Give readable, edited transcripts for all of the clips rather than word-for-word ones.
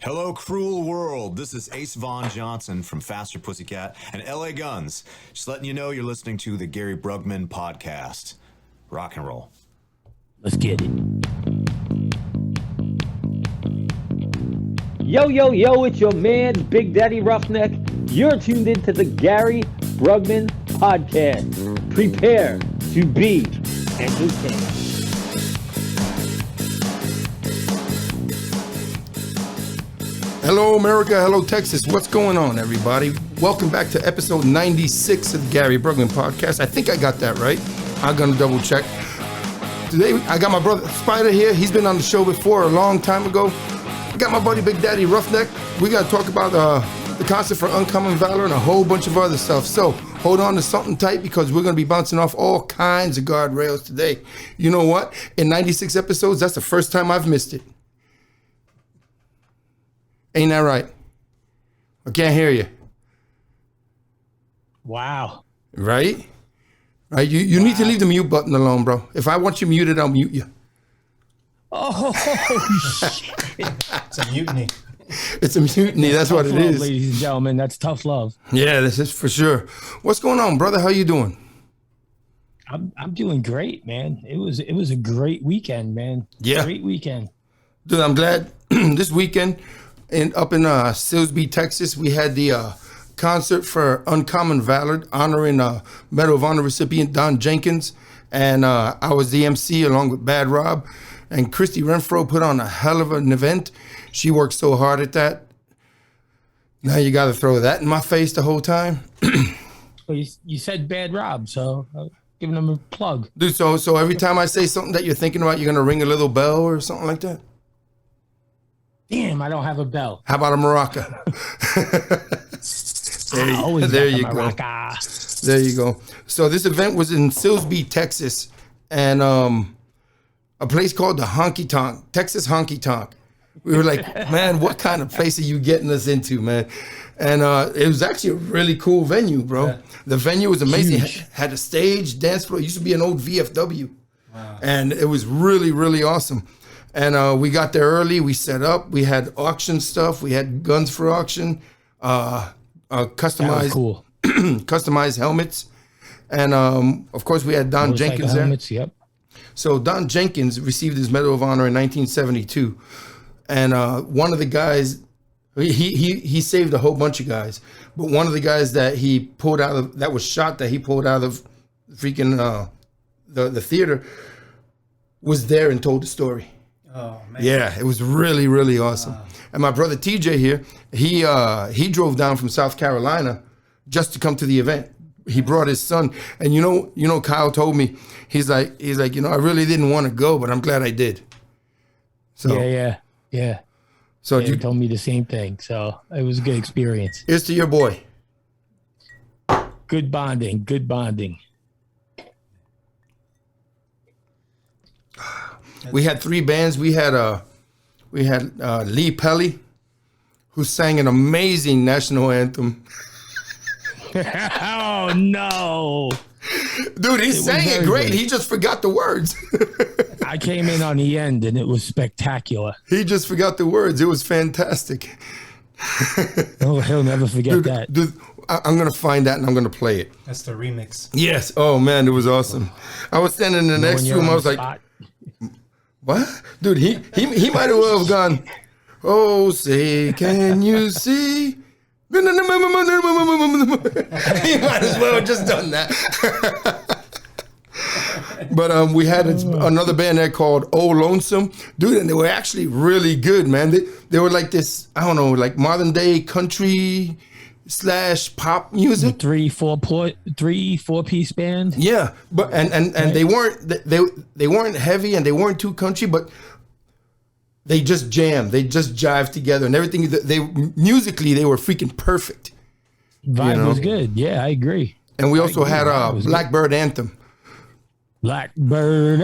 Hello, cruel world. This is Ace Von Johnson from Faster Pussycat and LA Guns. Just letting you know you're listening to the Gary Brugman podcast. Rock and roll. Let's get it. Yo, yo, yo, it's your man, Big Daddy Roughneck. You're tuned into the Gary Brugman podcast. Prepare to be entertained. Hello, America. Hello, Texas. What's going on, everybody? Welcome back to episode 96 of the Gary Brugman podcast. I think I got that right. I'm going to double check. Today, I got my brother Spider here. He's been on the show before a long time ago. I got my buddy Big Daddy Roughneck. We got to talk about the concert for Uncommon Valor and a whole bunch of other stuff. So hold on to something tight because we're going to be bouncing off all kinds of guardrails today. You know what? In 96 episodes, that's the first time I've missed it. Ain't that right? I can't hear you. Wow. Right? Right? You need to leave the mute button alone, bro. If I want you muted, I'll mute you. Oh, shit. It's a mutiny. It's a mutiny. That's what it love, is. ladies and gentlemen. That's tough love. Yeah, this is for sure. What's going on, brother? How you doing? I'm doing great, man. It was a great weekend, man. Yeah. Great weekend. Dude, I'm glad this weekend up in Silsbee, Texas, we had the concert for Uncommon Valor, honoring Medal of Honor recipient Don Jenkins. And I was the MC along with Bad Rob. And Christy Renfro put on a hell of an event. She worked so hard at that. Now you got to throw that in my face the whole time. Well, you said Bad Rob, so I'm giving him a plug. Dude, so every time I say something that you're thinking about, you're going to ring a little bell or something like that? Damn, I don't have a bell. How about a maraca? There you go. There you go. So this event was in Silsbee, Texas, and a place called the Honky Tonk, Texas Honky Tonk. We were like, man, what kind of place are you getting us into, man? And it was actually a really cool venue, bro. Yeah. The venue was amazing. Had a stage, dance floor. It used to be an old VFW. Wow. And it was really, really awesome. And we got there early. We set up. We had auction stuff. We had guns for auction, customized, cool. customized helmets, and of course we had Don Jenkins there. Helmets, yep. So Don Jenkins received his Medal of Honor in 1972, and one of the guys, he saved a whole bunch of guys, but one of the guys that he pulled out of that was shot that he pulled out of freaking the theater was there and told the story. Oh man! Yeah, it was really, really awesome. Wow. And my brother TJ here, he drove down from South Carolina just to come to the event. He brought his son, and you know, Kyle told me he's like, I really didn't want to go, but I'm glad I did. So yeah. So you told me the same thing. So it was a good experience. Here's to your boy. Good bonding. We had three bands. We had Lee Pelly, who sang an amazing national anthem. Oh no, dude, he sang it great. Good. He just forgot the words. I came in on the end, and it was spectacular. He just forgot the words. It was fantastic. Oh, he'll never forget that. Dude, I'm gonna find that and I'm gonna play it. That's the remix. Yes. Oh man, it was awesome. I was standing in the next room. I was like, what? Dude, he might as well have gone, oh, say, can you see? He might as well have just done that. But we had another band there called Oh Lonesome. Dude, and they were actually really good, man. They were like this, I don't know, like modern day country / pop music. 3-4 piece band. Yeah, but and they weren't heavy and they weren't too country, but they just jammed. They just jived together and everything. They musically they were freaking perfect. Vibe was good. Yeah, I agree. And we also had Blackbird Anthem. Blackbird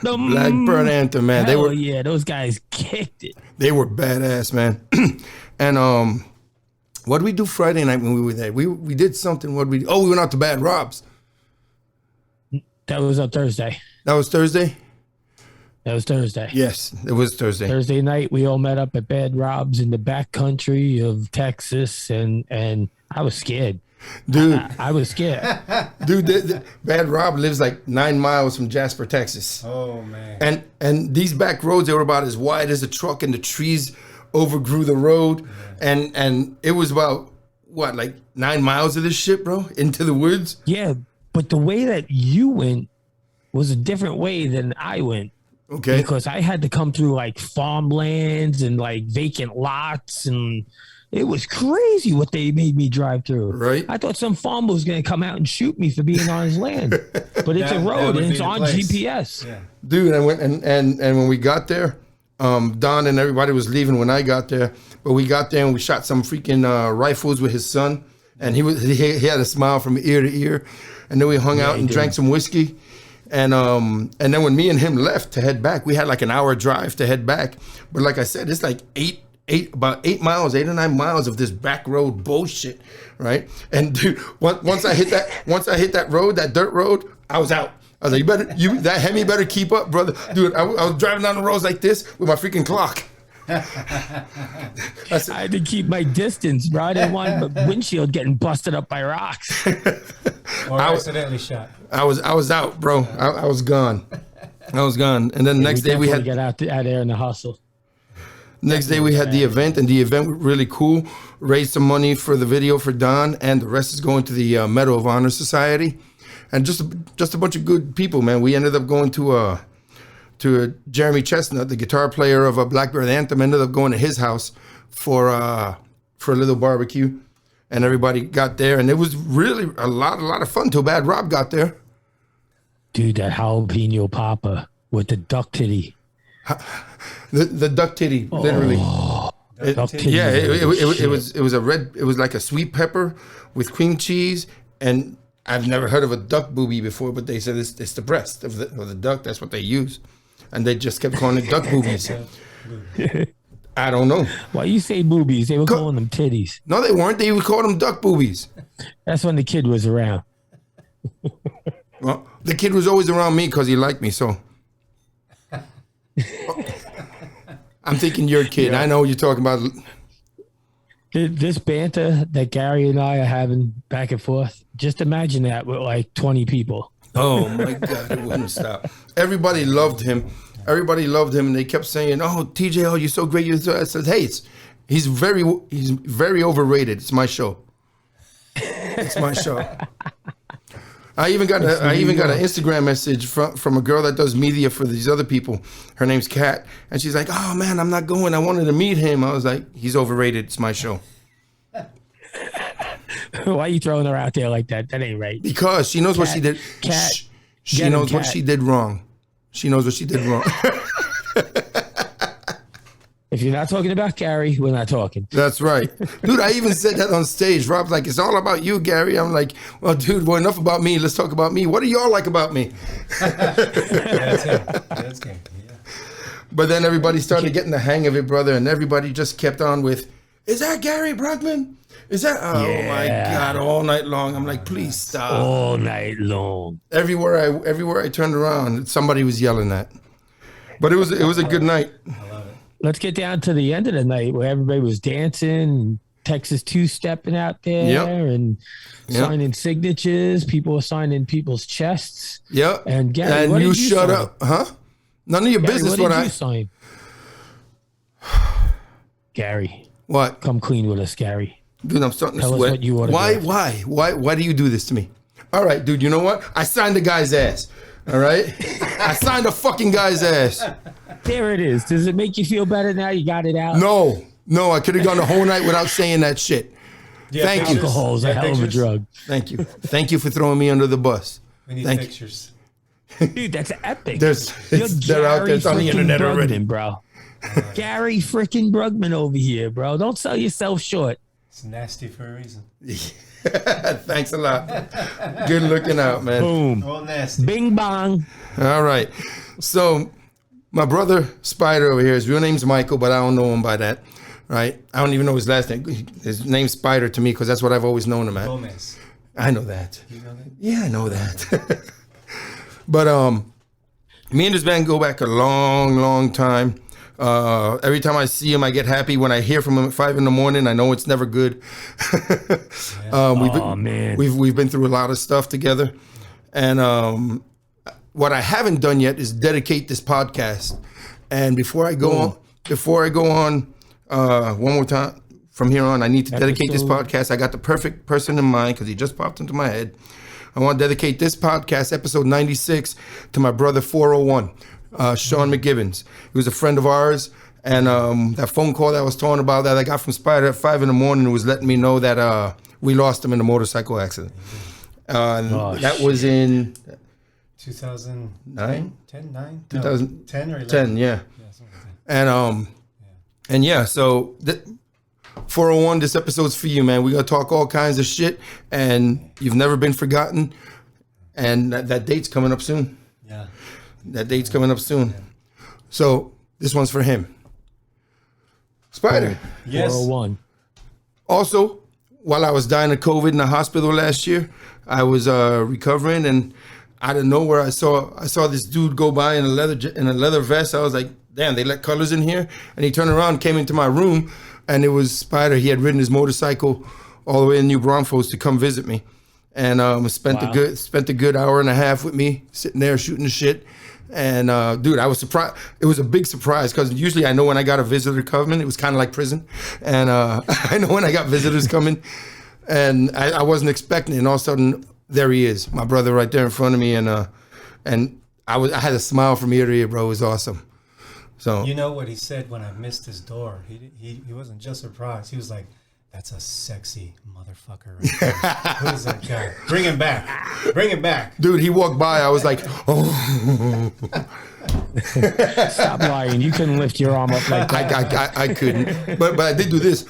Anthem, man. Yeah, those guys kicked it. They were badass, man. And what did we do Friday night when we were there? We did something. We went out to Bad Rob's. That was on Thursday. That was Thursday? That was Thursday. Yes, it was Thursday. Thursday night, we all met up at Bad Rob's in the back country of Texas, and I was scared. Dude, I was scared. dude, Bad Rob lives like 9 miles from Jasper, Texas. Oh man. And these back roads, they were about as wide as a truck, and the trees overgrew the road. Yeah. And it was about, what, like 9 miles of this shit, bro, into the woods? Yeah, but the way that you went was a different way than I went. Okay. Because I had to come through like farmlands and like vacant lots, and it was crazy what they made me drive through. Right. I thought some farmer was going to come out and shoot me for being on his land, but it's a road and it's on GPS. Yeah. Dude, I went and when we got there, Don and everybody was leaving when I got there, but we got there and we shot some freaking rifles with his son, and he had a smile from ear to ear, and then we hung out and drank some whiskey. And then when me and him left to head back, we had like an hour drive to head back. But like I said, it's like about 8 or 9 miles of this back road bullshit, right? And dude, once I hit that road, that dirt road, I was out. I was like, that Hemi better keep up, brother. Dude, I was driving down the roads like this with my freaking clock. I had to keep my distance, bro. I didn't want my windshield getting busted up by rocks. Or accidentally shot. I was out, bro. I was gone. And then the next day we had get out there in the hustle. Next day we had the event, and the event was really cool. Raised some money for the video for Don, and the rest is going to the Medal of Honor Society, and just a bunch of good people, man. We ended up going to Jeremy Chestnut, the guitar player of Blackbird Anthem. Ended up going to his house for a little barbecue, and everybody got there, and it was really a lot of fun till Bad Rob got there. Dude, that jalapeno papa with the duck titty. The duck titty, literally. Duck titty. Yeah, it was a red. It was like a sweet pepper with cream cheese, and I've never heard of a duck booby before, but they said it's the breast of the duck. That's what they use, and they just kept calling it duck boobies. I don't know. Why you say boobies? They were calling them titties. No, they weren't. They would call them duck boobies. That's when the kid was around. Well, the kid was always around me because he liked me, so. I'm thinking you're a kid. Yeah. I know what you're talking about. This banter that Gary and I are having back and forth, just imagine that with like 20 people. Oh, my God. It wouldn't stop. Everybody loved him. And they kept saying, oh, TJ, oh, you're so great. I said, hey, he's very overrated. It's my show. It's my show. I even got an Instagram message from a girl that does media for these other people. Her name's Kat, and she's like, "Oh man, I'm not going. I wanted to meet him." I was like, "He's overrated. It's my show." Why are you throwing her out there like that? That ain't right. Because she knows what she did. Kat, she knows what she did wrong. She knows what she did wrong. If you're not talking about Gary, we're not talking. That's right. Dude, I even said that on stage. Rob's like, it's all about you, Gary. I'm like, well, dude, well, enough about me. Let's talk about me. What do y'all like about me? That's him. That's him. Yeah. But then everybody started getting the hang of it, brother, and everybody just kept on with, is that Gary Brugman? Is that? Oh, yeah. My God, all night long. I'm like, please stop. All night long. Everywhere I turned around, somebody was yelling that. But it was a good night. Let's get down to the end of the night where everybody was dancing, Texas two-stepping out there, and signing signatures. People were signing people's chests. Yep. And Gary, and what did you shut sign? up, huh? None of your Gary, business. What did you sign? Gary, what? Come clean with us, Gary. Dude, I'm starting to Tell sweat. us what you Why do you do this to me? All right, dude. You know what? I signed the guy's ass. All right, I signed a fucking guy's ass. There it is. Does it make you feel better now? You got it out? No, I could have gone the whole night without saying that shit. Thank you. Alcohol is a hell of a drug. Thank you for throwing me under the bus. We need pictures. Dude, that's epic. They're out there. It's on the internet Brugman, already, bro. Gary freaking Brugman over here, bro. Don't sell yourself short. It's nasty for a reason. Thanks a lot. Good looking out, man. Boom. All nasty. Bing bong. All right. So my brother Spider over here, his real name's Michael, but I don't know him by that. Right? I don't even know his last name. His name's Spider to me because that's what I've always known him at. Gomez. I know that. You know that? Yeah, I know that. But Me and this man go back a long, long time. Every time I see him, I get happy. When I hear from him at 5 a.m, I know it's never good. Man. We've been through a lot of stuff together. And what I haven't done yet is dedicate this podcast. And before I go on, one more time from here on, I need to dedicate this podcast. I got the perfect person in mind because he just popped into my head. I want to dedicate this podcast, episode 96, to my brother 401, Sean McGibbons. He was a friend of ours, and that phone call that I was talking about that I got from Spider at 5 a.m. was letting me know that we lost him in a motorcycle accident. That was in 2009, 10, 9, 2010 or 11. 10, yeah. And yeah, so 401, this episode's for you, man. We're going to talk all kinds of shit, and you've never been forgotten. And that date's coming up soon. Yeah. That date's coming up soon. Yeah. So this one's for him. Spider. Yes. 401. Also, while I was dying of COVID in the hospital last year, I was recovering, and out of nowhere, I saw this dude go by in a leather vest. I was like, damn, they let colors in here. And he turned around, came into my room, and it was Spider. He had ridden his motorcycle all the way in New Braunfels to come visit me, and spent a good hour and a half with me, sitting there shooting the shit. And dude, I was surprised. It was a big surprise because usually I know when I got a visitor coming, it was kind of like prison, and I know when I got visitors coming, and I wasn't expecting it. And all of a sudden, there he is, my brother, right there in front of me, and I had a smile from ear to ear, bro. It was awesome. So you know what he said when I missed his door? He wasn't just surprised. He was like, "That's a sexy motherfucker right there. Who is that guy? Bring him back. Bring him back." Dude, he walked by. I was like, "Oh." Stop lying. You couldn't lift your arm up like that. I couldn't. But I did do this.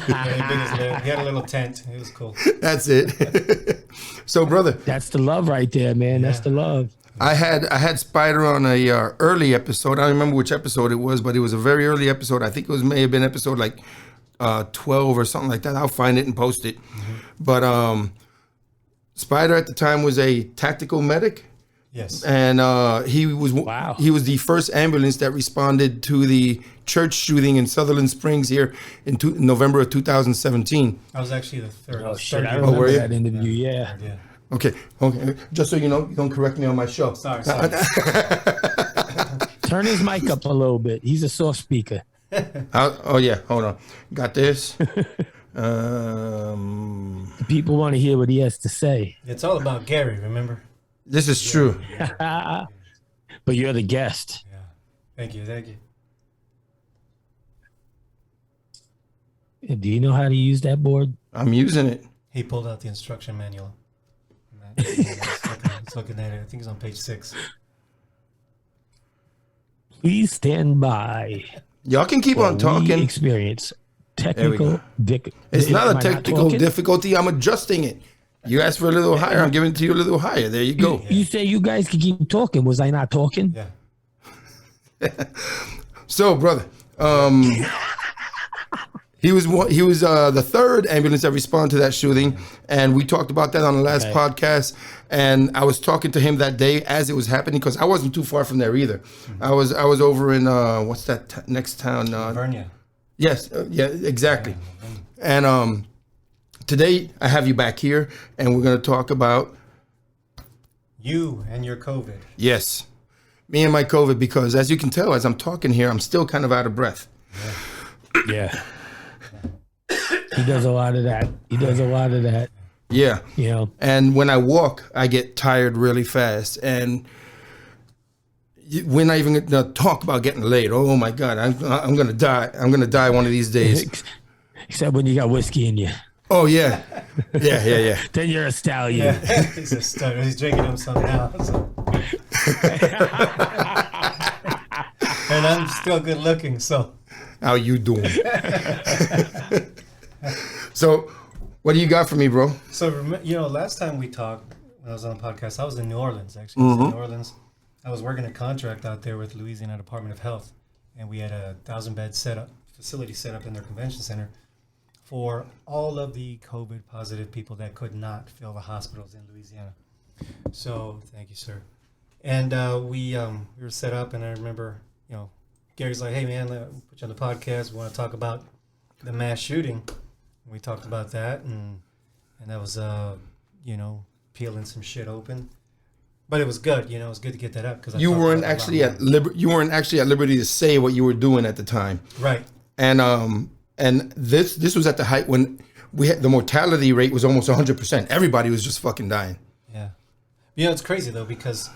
Yeah, he had a little tent. It was cool. That's it. So, brother. That's the love right there, man. Yeah. That's the love. I had Spider on a early episode. I don't remember which episode it was, but it was a very early episode. I think it may have been episode like 12 or something like that. I'll find it and post it. Mm-hmm. But Spider at the time was a tactical medic. Yes. And he was the first ambulance that responded to the church shooting in Sutherland Springs here in November of 2017. I was actually the third. Oh shit! I remember that interview. Yeah. Okay. Just so you know, you don't correct me on my show. Sorry. Turn his mic up a little bit. He's a soft speaker. Oh yeah, hold on. Got this. People want to hear what he has to say. It's all about Gary, remember? This is true. But you're the guest. Yeah. Thank you. Do you know how to use that board? I'm using it. He pulled out the instruction manual. It's looking at it. I think it's on page 6. Please stand by. Y'all can keep on talking. Experience technical. It's not a technical difficulty. I'm adjusting it. You asked for a little higher. I'm giving it to you a little higher. There you go. You say you guys can keep talking. Was I not talking? Yeah. So, brother, he was the third ambulance that responded to that shooting, and we talked about that on the last podcast. And I was talking to him that day as it was happening because I wasn't too far from there either. Mm-hmm. I was over in what's that next town? Vernia. Yes, yeah, exactly. And today I have you back here, and we're going to talk about you and your COVID. Yes, me and my COVID, because as you can tell, as I'm talking here, I'm still kind of out of breath. Yeah. He does a lot of that. Yeah. You know. And when I walk, I get tired really fast. And we're not even going to talk about getting laid. Oh, my God. I'm going to die. I'm going to die one of these days. Except when you got whiskey in you. Oh, yeah. Yeah. Then you're a stallion. Yeah. He's a stud. He's drinking him some now. So. And I'm still good looking, so. How you doing? So, what do you got for me, bro? So, last time we talked, when I was on the podcast, I was in New Orleans, actually. Mm-hmm. I was in New Orleans. I was working a contract out there with Louisiana Department of Health, and we had a 1,000-bed facility set up in their convention center for all of the COVID-positive people that could not fill the hospitals in Louisiana. So, thank you, sir. And we were set up, and I remember, Gary's like, "Hey man, put you on the podcast. We want to talk about the mass shooting." And we talked about that, and that was peeling some shit open. But it was good, it was good to get that up because you weren't actually at liberty to say what you were doing at the time, right? And this was at the height when we had the mortality rate was almost 100%. Everybody was just fucking dying. Yeah, it's crazy though because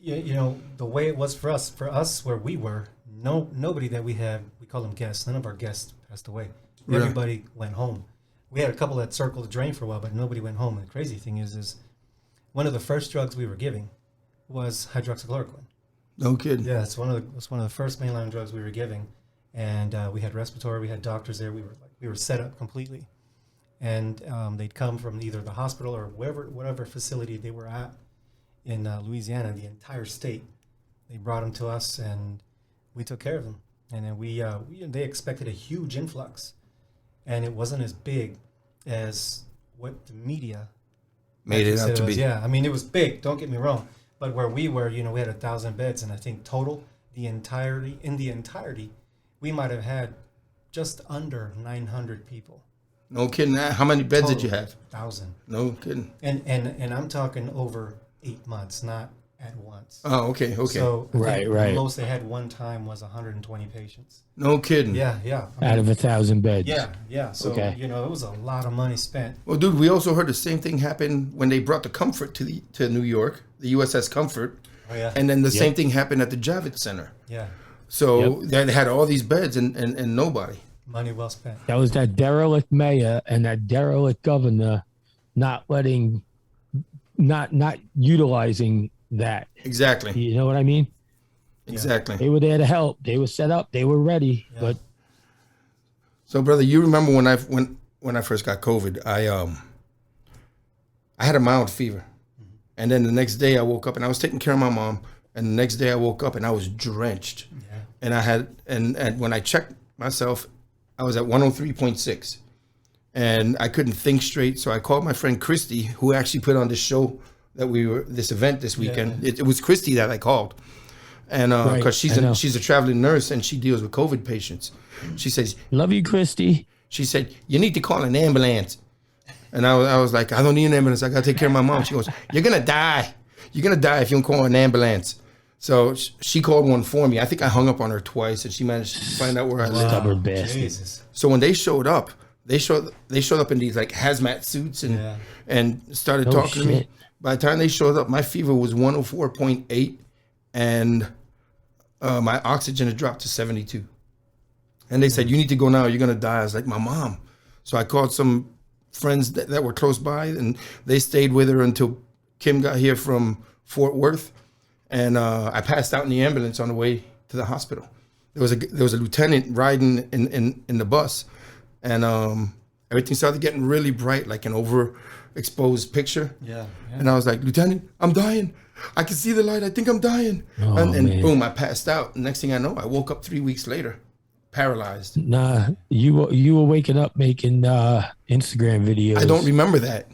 the way it was for us where we were, nobody that we call them guests. None of our guests passed away. Right. Everybody went home. We had a couple that circled the drain for a while, but nobody went home. And the crazy thing is one of the first drugs we were giving was hydroxychloroquine. No kidding. Yeah, it's one of the first mainline drugs we were giving, and we had respiratory, we had doctors there. We were set up completely, and they'd come from either the hospital or whatever facility they were at in Louisiana, the entire state. They brought them to us, and we took care of them. And then they expected a huge influx, and it wasn't as big as what the media made it out to be. Yeah, I mean, it was big, don't get me wrong. But where we were, we had 1,000 beds, and I think total, in the entirety, we might have had just under 900 people. No kidding. How many beds Total, did you have? 1,000. No kidding. And I'm talking over 8 months, not at once. Oh, okay. So right. The most they had one time was 120 patients. No kidding. Yeah. Out of 1,000 beds. Yeah. So, it was a lot of money spent. Well, dude, we also heard the same thing happen when they brought the Comfort to New York, the USS Comfort. Oh, yeah. And then the same thing happened at the Javits Center. Yeah. So they had all these beds and nobody. Money well spent. That was that derelict mayor and that derelict governor not utilizing that. Exactly. You know what I mean? Exactly. They were there to help. They were set up. They were ready. Yeah. But so, brother, you remember when I first got COVID? I had a mild fever, and then the next day I woke up and I was taking care of my mom. And the next day I woke up and I was drenched, and I had and when I checked myself, I was at 103.6, and I couldn't think straight. So I called my friend Christy, who actually put on this show this event this weekend. Yeah. It was Christy that I called, and because she's a traveling nurse and she deals with COVID patients. She says, "Love you, Christy." She said, "You need to call an ambulance," and I was like, "I don't need an ambulance. I gotta take care of my mom." She goes, "You're gonna die. You're gonna die if you don't call an ambulance." So she called one for me. I think I hung up on her twice, and she managed to find out where I lived. Stubborn bastard. So when they showed up, they showed up in these like hazmat suits and started talking to me. By the time they showed up, my fever was 104.8, and my oxygen had dropped to 72. And they said, "You need to go now. You're gonna die." I was like, "My mom." So I called some friends that were close by, and they stayed with her until Kim got here from Fort Worth. And I passed out in the ambulance on the way to the hospital. There was a lieutenant riding in the bus, and everything started getting really bright, like an overexposed picture. Yeah. And I was like, "Lieutenant, I'm dying. I can see the light. I think I'm dying." And boom, I passed out. And next thing I know, I woke up 3 weeks later, paralyzed. Nah, you were waking up making Instagram videos. I don't remember that.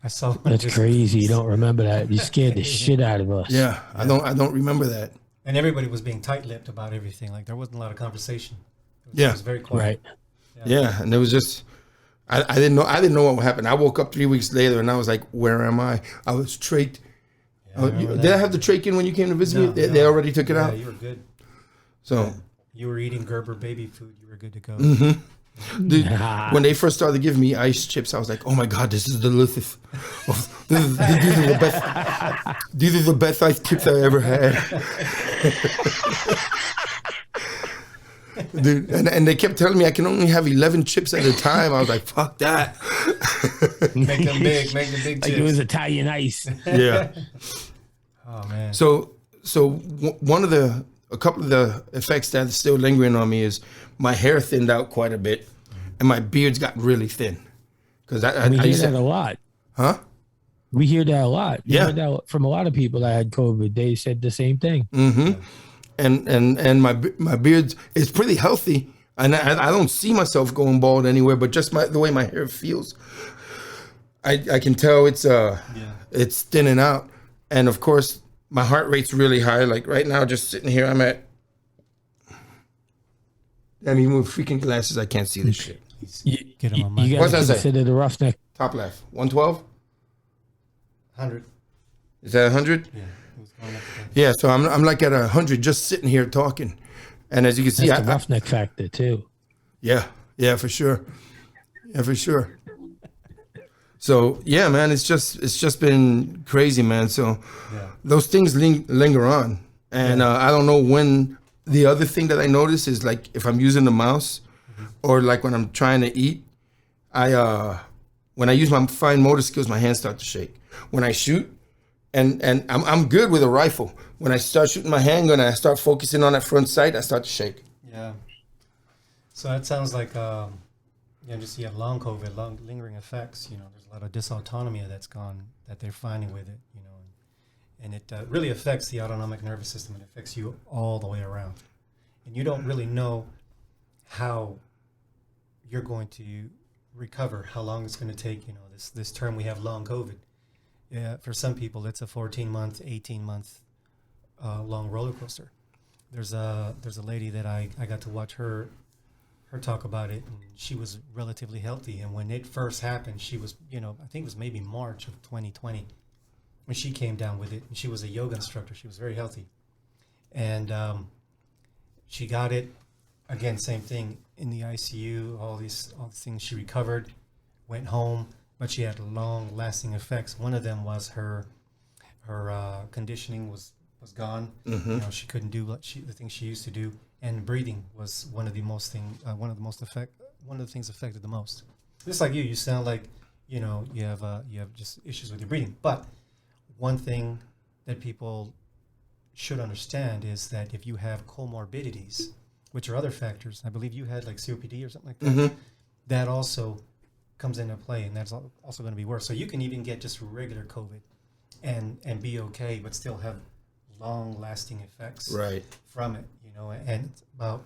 I saw. That's crazy. You don't remember that? You scared the shit out of us. Yeah, I don't remember that. And everybody was being tight-lipped about everything. Like there wasn't a lot of conversation. It was very quiet. Right. Yeah, and it was just I didn't know what happened. I woke up 3 weeks later and I was like, "Where am I?" I was trached. Did I have the trach in when you came to visit me? They already took it out. Yeah, you were good. So you were eating Gerber baby food. You were good to go. Mm-hmm. Dude, when they first started giving me ice chips, I was like, "Oh my god, this is delicious! These are the best. These are the best ice chips I ever had." Dude, and they kept telling me I can only have 11 chips at a time. I was like, "Fuck that!" Make them big, make the big chips. Like it was Italian ice. Yeah. Oh man. So a couple of the effects that are still lingering on me is my hair thinned out quite a bit, and my beards got really thin. Because we hear that a lot. Huh? We hear that a lot. We Yeah. heard that from a lot of people that had COVID. They said the same thing. Mm-hmm. And my beard is pretty healthy, and I don't see myself going bald anywhere. But just the way my hair feels, I can tell it's thinning out. And of course, my heart rate's really high. Like right now, just sitting here, I'm at. I mean, with freaking glasses, I can't see this shit. Get him on my. You What's that say? Consider the roughneck. Top left, 112. 100. Is that 100? Yeah. It was going up to Yeah. So I'm like at 100, just sitting here talking, and as you can see, That's the roughneck factor too. Yeah, for sure. Yeah, for sure. So yeah, man, it's just been crazy, man. So those things linger on, and I don't know when. The other thing that I notice is like if I'm using the mouse, or like when I'm trying to eat, when I use my fine motor skills, my hands start to shake. When I shoot, and I'm good with a rifle. When I start shooting my handgun and I start focusing on that front sight, I start to shake. Yeah. So that sounds like just you have long COVID, long lingering effects. There's a lot of dysautonomia that they're finding with it. And it really affects the autonomic nervous system. It affects you all the way around, and you don't really know how you're going to recover. How long it's going to take. This term we have, long COVID. Yeah, for some people, it's a 14-month, 18-month long roller coaster. There's a lady that I got to watch her talk about it, and she was relatively healthy. And when it first happened, she was, I think it was maybe March of 2020 when she came down with it. And she was a yoga instructor. She was very healthy, and she got it again. Same thing in the ICU. All these things. She recovered, went home, but she had long-lasting effects. One of them was her conditioning was gone. Mm-hmm. She couldn't do the things she used to do, and breathing was one of the things affected the most. Just like you sound like you have just issues with your breathing. But one thing that people should understand is that if you have comorbidities, which are other factors, I believe you had like COPD or something like that, Mm-hmm. that also comes into play, and that's also going to be worse. So you can even get just regular COVID and be okay, but still have long-lasting effects from it, and it's about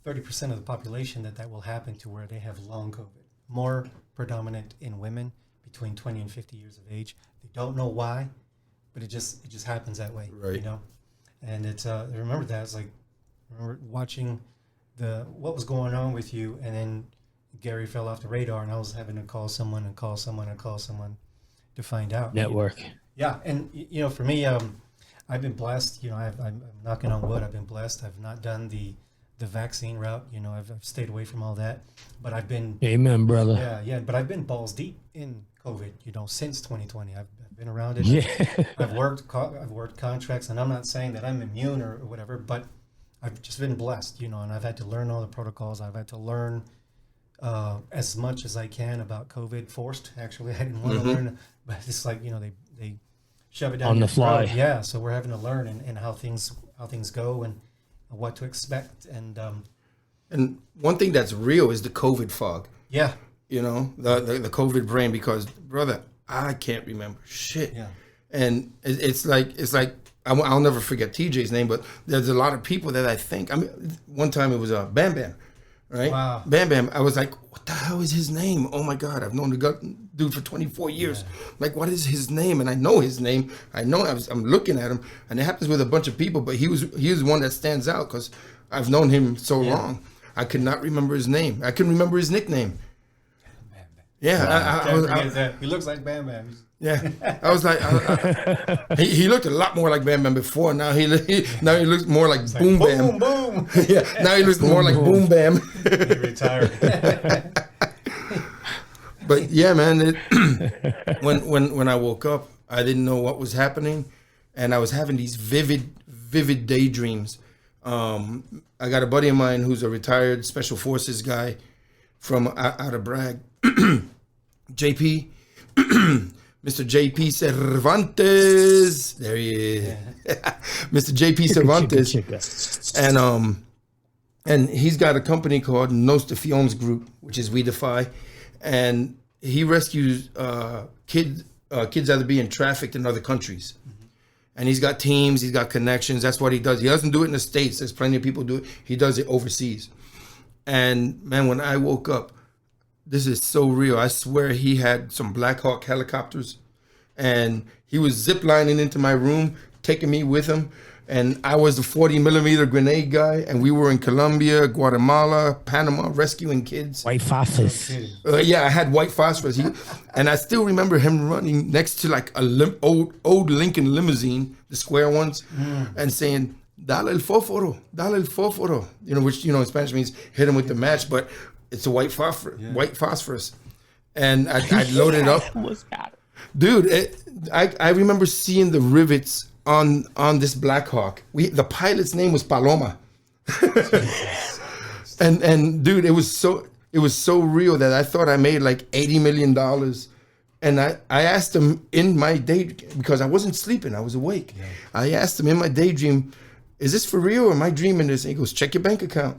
30% of the population that will happen to where they have long COVID, more predominant in women between 20 and 50 years of age. They don't know why, but it just happens that way, and it's remember that it's like, remember watching what was going on with you, and then Gary fell off the radar, and I was having to call someone to find out. Network. Yeah, and for me, I've been blessed. I'm knocking on wood. I've been blessed. I've not done the vaccine route. I've stayed away from all that. But I've been. Amen, brother. Yeah. But I've been balls deep in COVID. Since 2020, I've been around it. Yeah. I've worked contracts, and I'm not saying that I'm immune or whatever, but I've just been blessed. And I've had to learn all the protocols. I've had to learn as much as I can about COVID. Forced, actually. I didn't want to learn, but it's like they shove it down on the fly. Throat. Yeah, so we're having to learn and how things go and what to expect. And one thing that's real is the COVID fog. Yeah, the COVID brain, because brother, I can't remember shit. Yeah, and it's like I'll never forget TJ's name, but there's a lot of people that I think. I mean, one time it was Bam Bam. Right? Wow. Bam Bam. I was like, what the hell is his name? Oh my God, I've known the dude for 24 years. Yeah. Like, what is his name? And I know his name. I'm looking at him, and it happens with a bunch of people, but he was one that stands out because I've known him so long. I could not remember his name. I can remember his nickname. Bam Bam. Yeah. He looks like Bam Bam. Yeah, I was like, he looked a lot more like Bam Bam before. Now he looks more like Boom Bam. Boom, boom. Yeah, now he looks more like Boom Bam. He retired. But yeah, man, when I woke up, I didn't know what was happening, and I was having these vivid daydreams. I got a buddy of mine who's a retired Special Forces guy from out of Bragg, JP. Mr. J.P. Cervantes. There he is. Yeah. Mr. J.P. Cervantes. And he's got a company called Nos Defiones Group, which is We Defy. And he rescues kids that are being trafficked in other countries. Mm-hmm. And he's got teams, he's got connections. That's what he does. He doesn't do it in the States. There's plenty of people do it. He does it overseas. And man, when I woke up, this is so real. I swear he had some Black Hawk helicopters, and He was ziplining into my room, taking me with him. And I was the 40 millimeter grenade guy. And we were in Colombia, Guatemala, Panama, rescuing kids. White phosphorus. Yeah, I had white phosphorus. And I still remember him running next to like a old Lincoln limousine, the square ones, and saying, "Dale el fósforo," you know, which, you know, in Spanish means hit him with the match, but it's a white phosphorus. And I loaded up. Dude, I remember seeing the rivets on this Black Hawk. The pilot's name was Paloma. and dude, it was so real that I thought I made like $80 million. And I asked him in my day, because I wasn't sleeping, I was awake. Yeah. I asked him in my daydream, "Is this for real or am I dreaming this?" And he goes, "Check your bank account."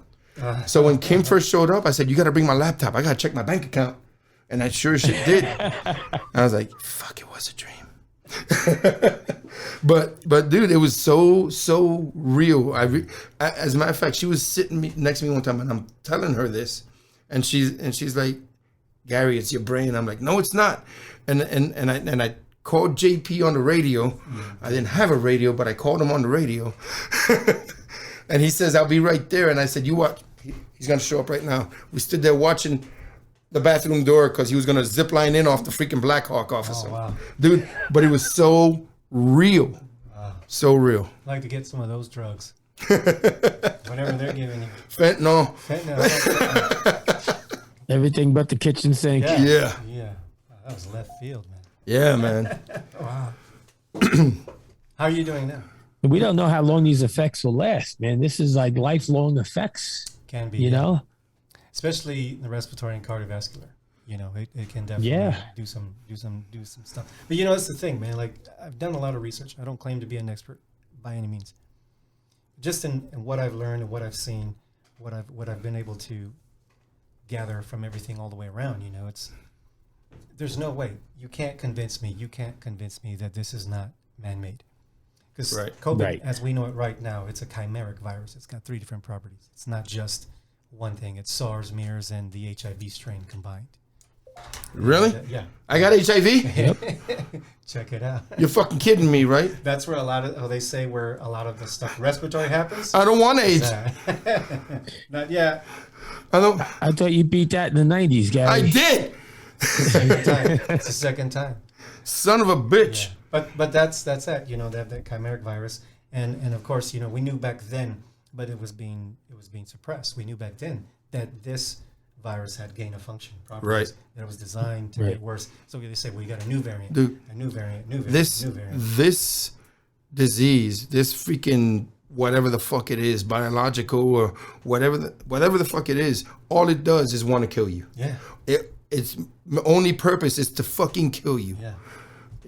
So when Kim first showed up, I said, "You got to bring my laptop. I got to check my bank account." And I sure as shit did. I was like, fuck, it was a dream. But dude, it was so real. As a matter of fact, she was sitting next to me one time, and I'm telling her this, and she's like, "Gary, it's your brain." I'm like, "No, it's not." And I called JP on the radio. I didn't have a radio, but I called him on the radio. And he says, "I'll be right there." And I said, "You watch. He's gonna show up right now." We stood there watching the bathroom door because he was gonna zip line in off the freaking Black Hawk officer. Oh, wow. Dude, but it was so real. Wow. So real. I'd like to get some of those drugs. Whatever they're giving you. Fentanyl. Everything but the kitchen sink. Yeah. Wow, that was left field, man. Yeah, man. Wow. How are you doing now? We don't know how long these effects will last, man. This is like lifelong effects. Can be. You know? Especially the respiratory and cardiovascular. You know, it can definitely do some stuff. But you know, that's the thing, man. Like, I've done a lot of research. I don't claim to be an expert by any means. Just in what I've learned and what I've seen, what I've been able to gather from everything all the way around, you know, there's no way. You can't convince me that this is not man-made. Because COVID, as we know it right now, it's a chimeric virus. It's got 3 different properties. It's not just one thing. It's SARS, MERS, and the HIV strain combined. Really? Yeah. I got HIV? Yep. Check it out. You're fucking kidding me, right? That's where they say where a lot of the stuff respiratory happens. I don't want AIDS. Not yet. I thought you beat that in the 90s, Gary. I did. It's the second time. Son of a bitch. Yeah. But that's that, you know, that chimeric virus. And of course, you know, we knew back then, but it was being suppressed. We knew back then that this virus had gain of function properties. Right. That it was designed to get worse. So they say, well, you got a new variant, a new variant. This disease, this freaking whatever the fuck it is, biological or whatever the fuck it is, all it does is want to kill you. Yeah. Its only purpose is to fucking kill you. Yeah.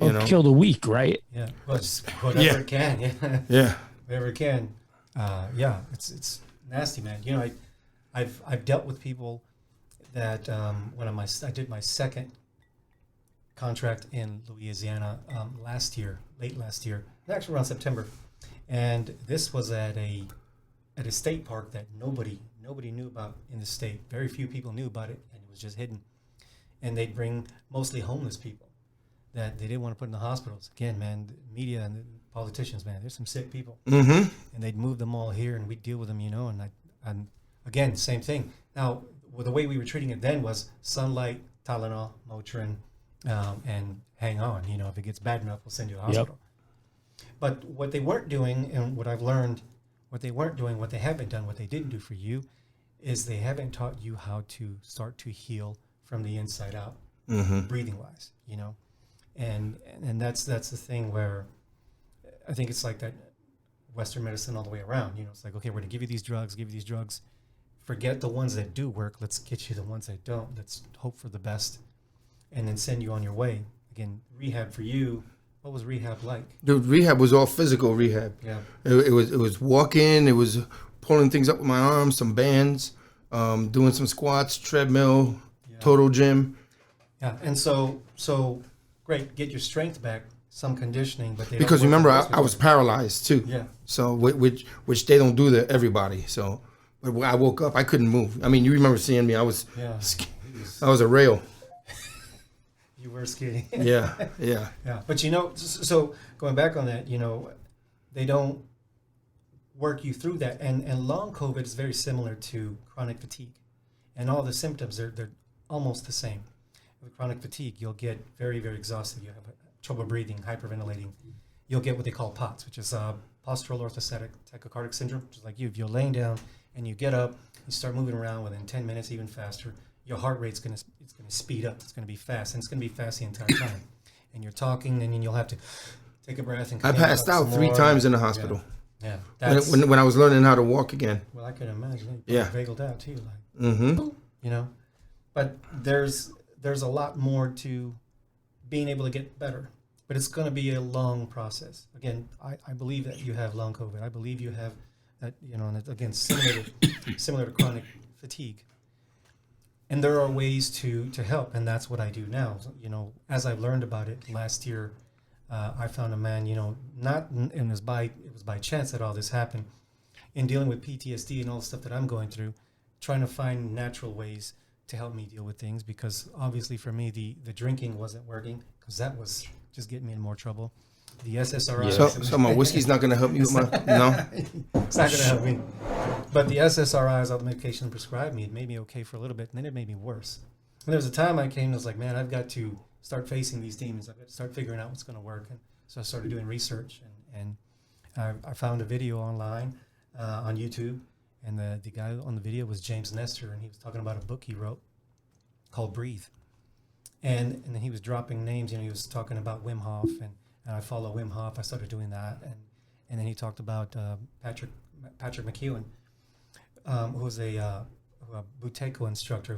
You know? Kill the weak, right? Yeah. Well, just whatever it can. Yeah. Yeah. Whatever it can. It's nasty, man. You know, I've dealt with people that when I did my second contract in Louisiana late last year, actually around September, and this was at a state park that nobody knew about in the state. Very few people knew about it, and it was just hidden. And they'd bring mostly homeless people that they didn't want to put in the hospitals. Again, man, the media and the politicians, man, there's some sick people, and they'd move them all here, and we'd deal with them, you know. And again, same thing. Now, the way we were treating it then was sunlight, Tylenol, Motrin, and hang on. You know, if it gets bad enough, we'll send you to the hospital. Yep. But what they weren't doing, and what I've learned, what they haven't done, what they didn't do for you, is they haven't taught you how to start to heal from the inside out, breathing wise. You know, and that's the thing where I think it's like that Western medicine all the way around. You know, it's like, okay, we're gonna give you these drugs. Forget the ones that do work. Let's get you the ones that don't. Let's hope for the best, and then send you on your way. Again, rehab for you. What was rehab like? Dude, rehab was all physical rehab. Yeah. It was walking. It was pulling things up with my arms, some bands, doing some squats, treadmill, total gym. Yeah, and so great. Get your strength back, some conditioning, but because remember I was paralyzed too. Yeah. So which they don't do to everybody. So. But when I woke up, I couldn't move. I mean, you remember seeing me. I was a rail. You were skating. Yeah. But so going back on that, they don't work you through that. And long COVID is very similar to chronic fatigue. And all the symptoms, they're almost the same. With chronic fatigue, you'll get very, very exhausted. You have trouble breathing, hyperventilating. You'll get what they call POTS, which is postural orthostatic tachycardic syndrome, which is like you. If you're laying down and you get up, you start moving around within 10 minutes, even faster, your heart rate's going to speed up. It's going to be fast, and it's going to be fast the entire time. And you're talking, and then you'll have to take a breath. And I passed out 3 times in the hospital. Yeah. When I was learning how to walk again. Well, I can imagine. Yeah. Vagaled out too, like, But there's a lot more to being able to get better. But it's going to be a long process. Again, I believe that you have long COVID. I believe you have that, and it's, again, similar to chronic fatigue. And there are ways to help, and that's what I do now. So, as I've learned about it last year, I found a man, it was by chance that all this happened, in dealing with PTSD and all the stuff that I'm going through, trying to find natural ways to help me deal with things, because obviously for me, the drinking wasn't working, because that was just getting me in more trouble. The SSRIs. So my whiskey's not going to help you with my, no? It's not going to help me. But the SSRIs, all the medication prescribed me, it made me okay for a little bit, and then it made me worse. And there was a time I came and was like, man, I've got to start facing these demons. I've got to start figuring out what's going to work. And so I started doing research, and I found a video online on YouTube, and the guy on the video was James Nestor, and he was talking about a book he wrote called Breathe. And then he was dropping names, he was talking about Wim Hof, and I follow Wim Hof. I started doing that, and then he talked about Patrick McEwen, who was a Buteyko instructor.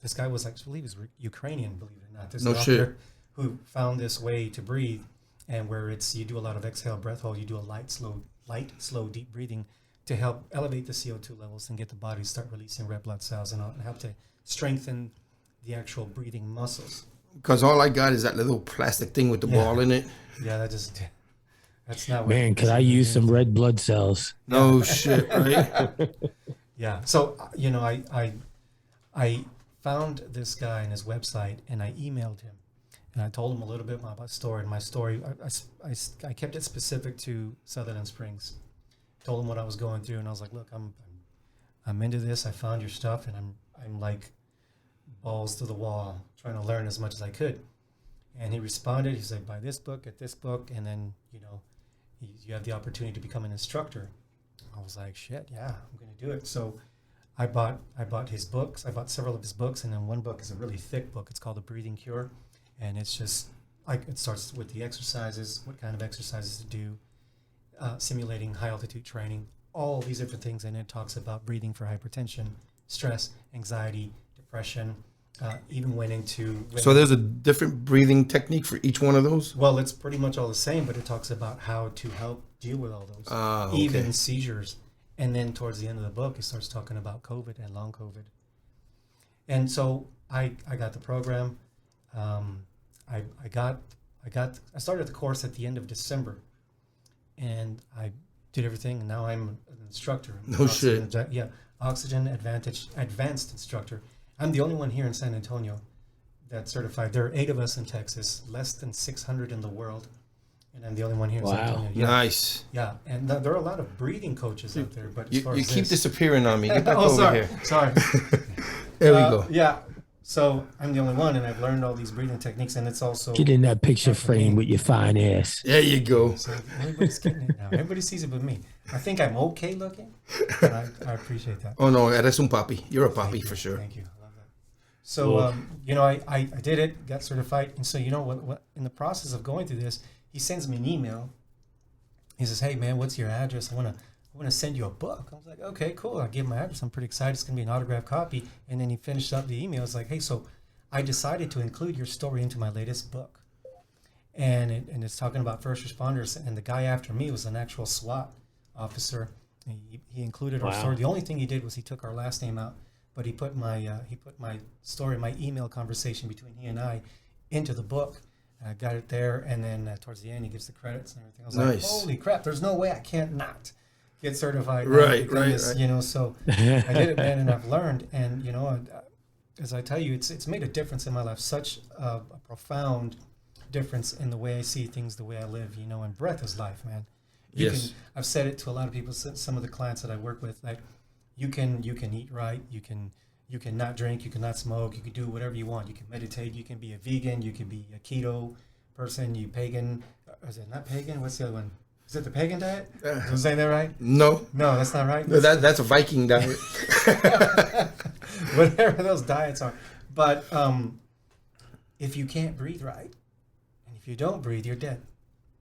This guy was actually, he was Ukrainian, believe it or not. This doctor who found this way to breathe, and where you do a lot of exhale, breath hold, you do a light, slow, deep breathing to help elevate the CO2 levels and get the body to start releasing red blood cells and help to strengthen the actual breathing muscles. Because all I got is that little plastic thing with the ball in it. Yeah, that's not what... Man, could I use some red blood cells? No shit, right? Yeah. So, I found this guy and his website, and I emailed him. And I told him a little bit about my story. And my story, I kept it specific to Sutherland Springs. Told him what I was going through, and I was like, look, I'm into this. I found your stuff, and I'm like balls to the wall, trying to learn as much as I could. And he responded. He's like, buy this book, get this book, and then you have the opportunity to become an instructor. I was like, shit, yeah, I'm going to do it. So I bought his books. I bought several of his books, and then one book is a really thick book. It's called The Breathing Cure, and it's just it starts with the exercises, what kind of exercises to do, simulating high altitude training, all these different things, and it talks about breathing for hypertension, stress, anxiety, depression. Even went into... So there's a different breathing technique for each one of those? Well, it's pretty much all the same, but it talks about how to help deal with all those, okay. Even seizures. And then towards the end of the book, it starts talking about COVID and long COVID. And so I got the program. I started the course at the end of December, and I did everything, and now I'm an instructor. No shit. Yeah, Oxygen Advanced Instructor. I'm the only one here in San Antonio that's certified. There are 8 of us in Texas, less than 600 in the world, and I'm the only one here in San Antonio. Yeah. Nice. Yeah, and there are a lot of breathing coaches out there. But as far you as keep disappearing on me. Get back over here. Sorry. There we go. Yeah, so I'm the only one, and I've learned all these breathing techniques, and it's also... Get in that picture frame with your fine ass. There you go. So everybody's getting it now. Everybody sees it but me. I think I'm okay looking, but I appreciate that. Oh, no, eres un papi. You're a papi for sure. Thank you. I love that. So, I did it, got certified, and so, what in the process of going through this, he sends me an email. He says, hey, man, what's your address? I want to send you a book. I was like, okay, cool. I gave him my address. I'm pretty excited. It's going to be an autographed copy. And then he finished up the email. It's like, hey, so I decided to include your story into my latest book. And it's talking about first responders. And the guy after me was an actual SWAT officer. He included our story. The only thing he did was he took our last name out. But he put my story, my email conversation between he and I into the book. I got it there, and then towards the end, he gives the credits and everything. I was like, holy crap, there's no way I can't not get certified. Right. So I did it, man, and I've learned. And, as I tell you, it's made a difference in my life, such a profound difference in the way I see things, the way I live, you know, and breath is life, man. I've said it to a lot of people, some of the clients that I work with, like you can eat right, you can not drink, you can not smoke, you can do whatever you want. You can meditate, you can be a vegan, you can be a keto person, you pagan, is it not pagan? What's the other one? Is it the pagan diet? Am I saying that right? No, that's not right. No, that's a Viking diet. Whatever those diets are. But if you can't breathe right, and if you don't breathe, you're dead.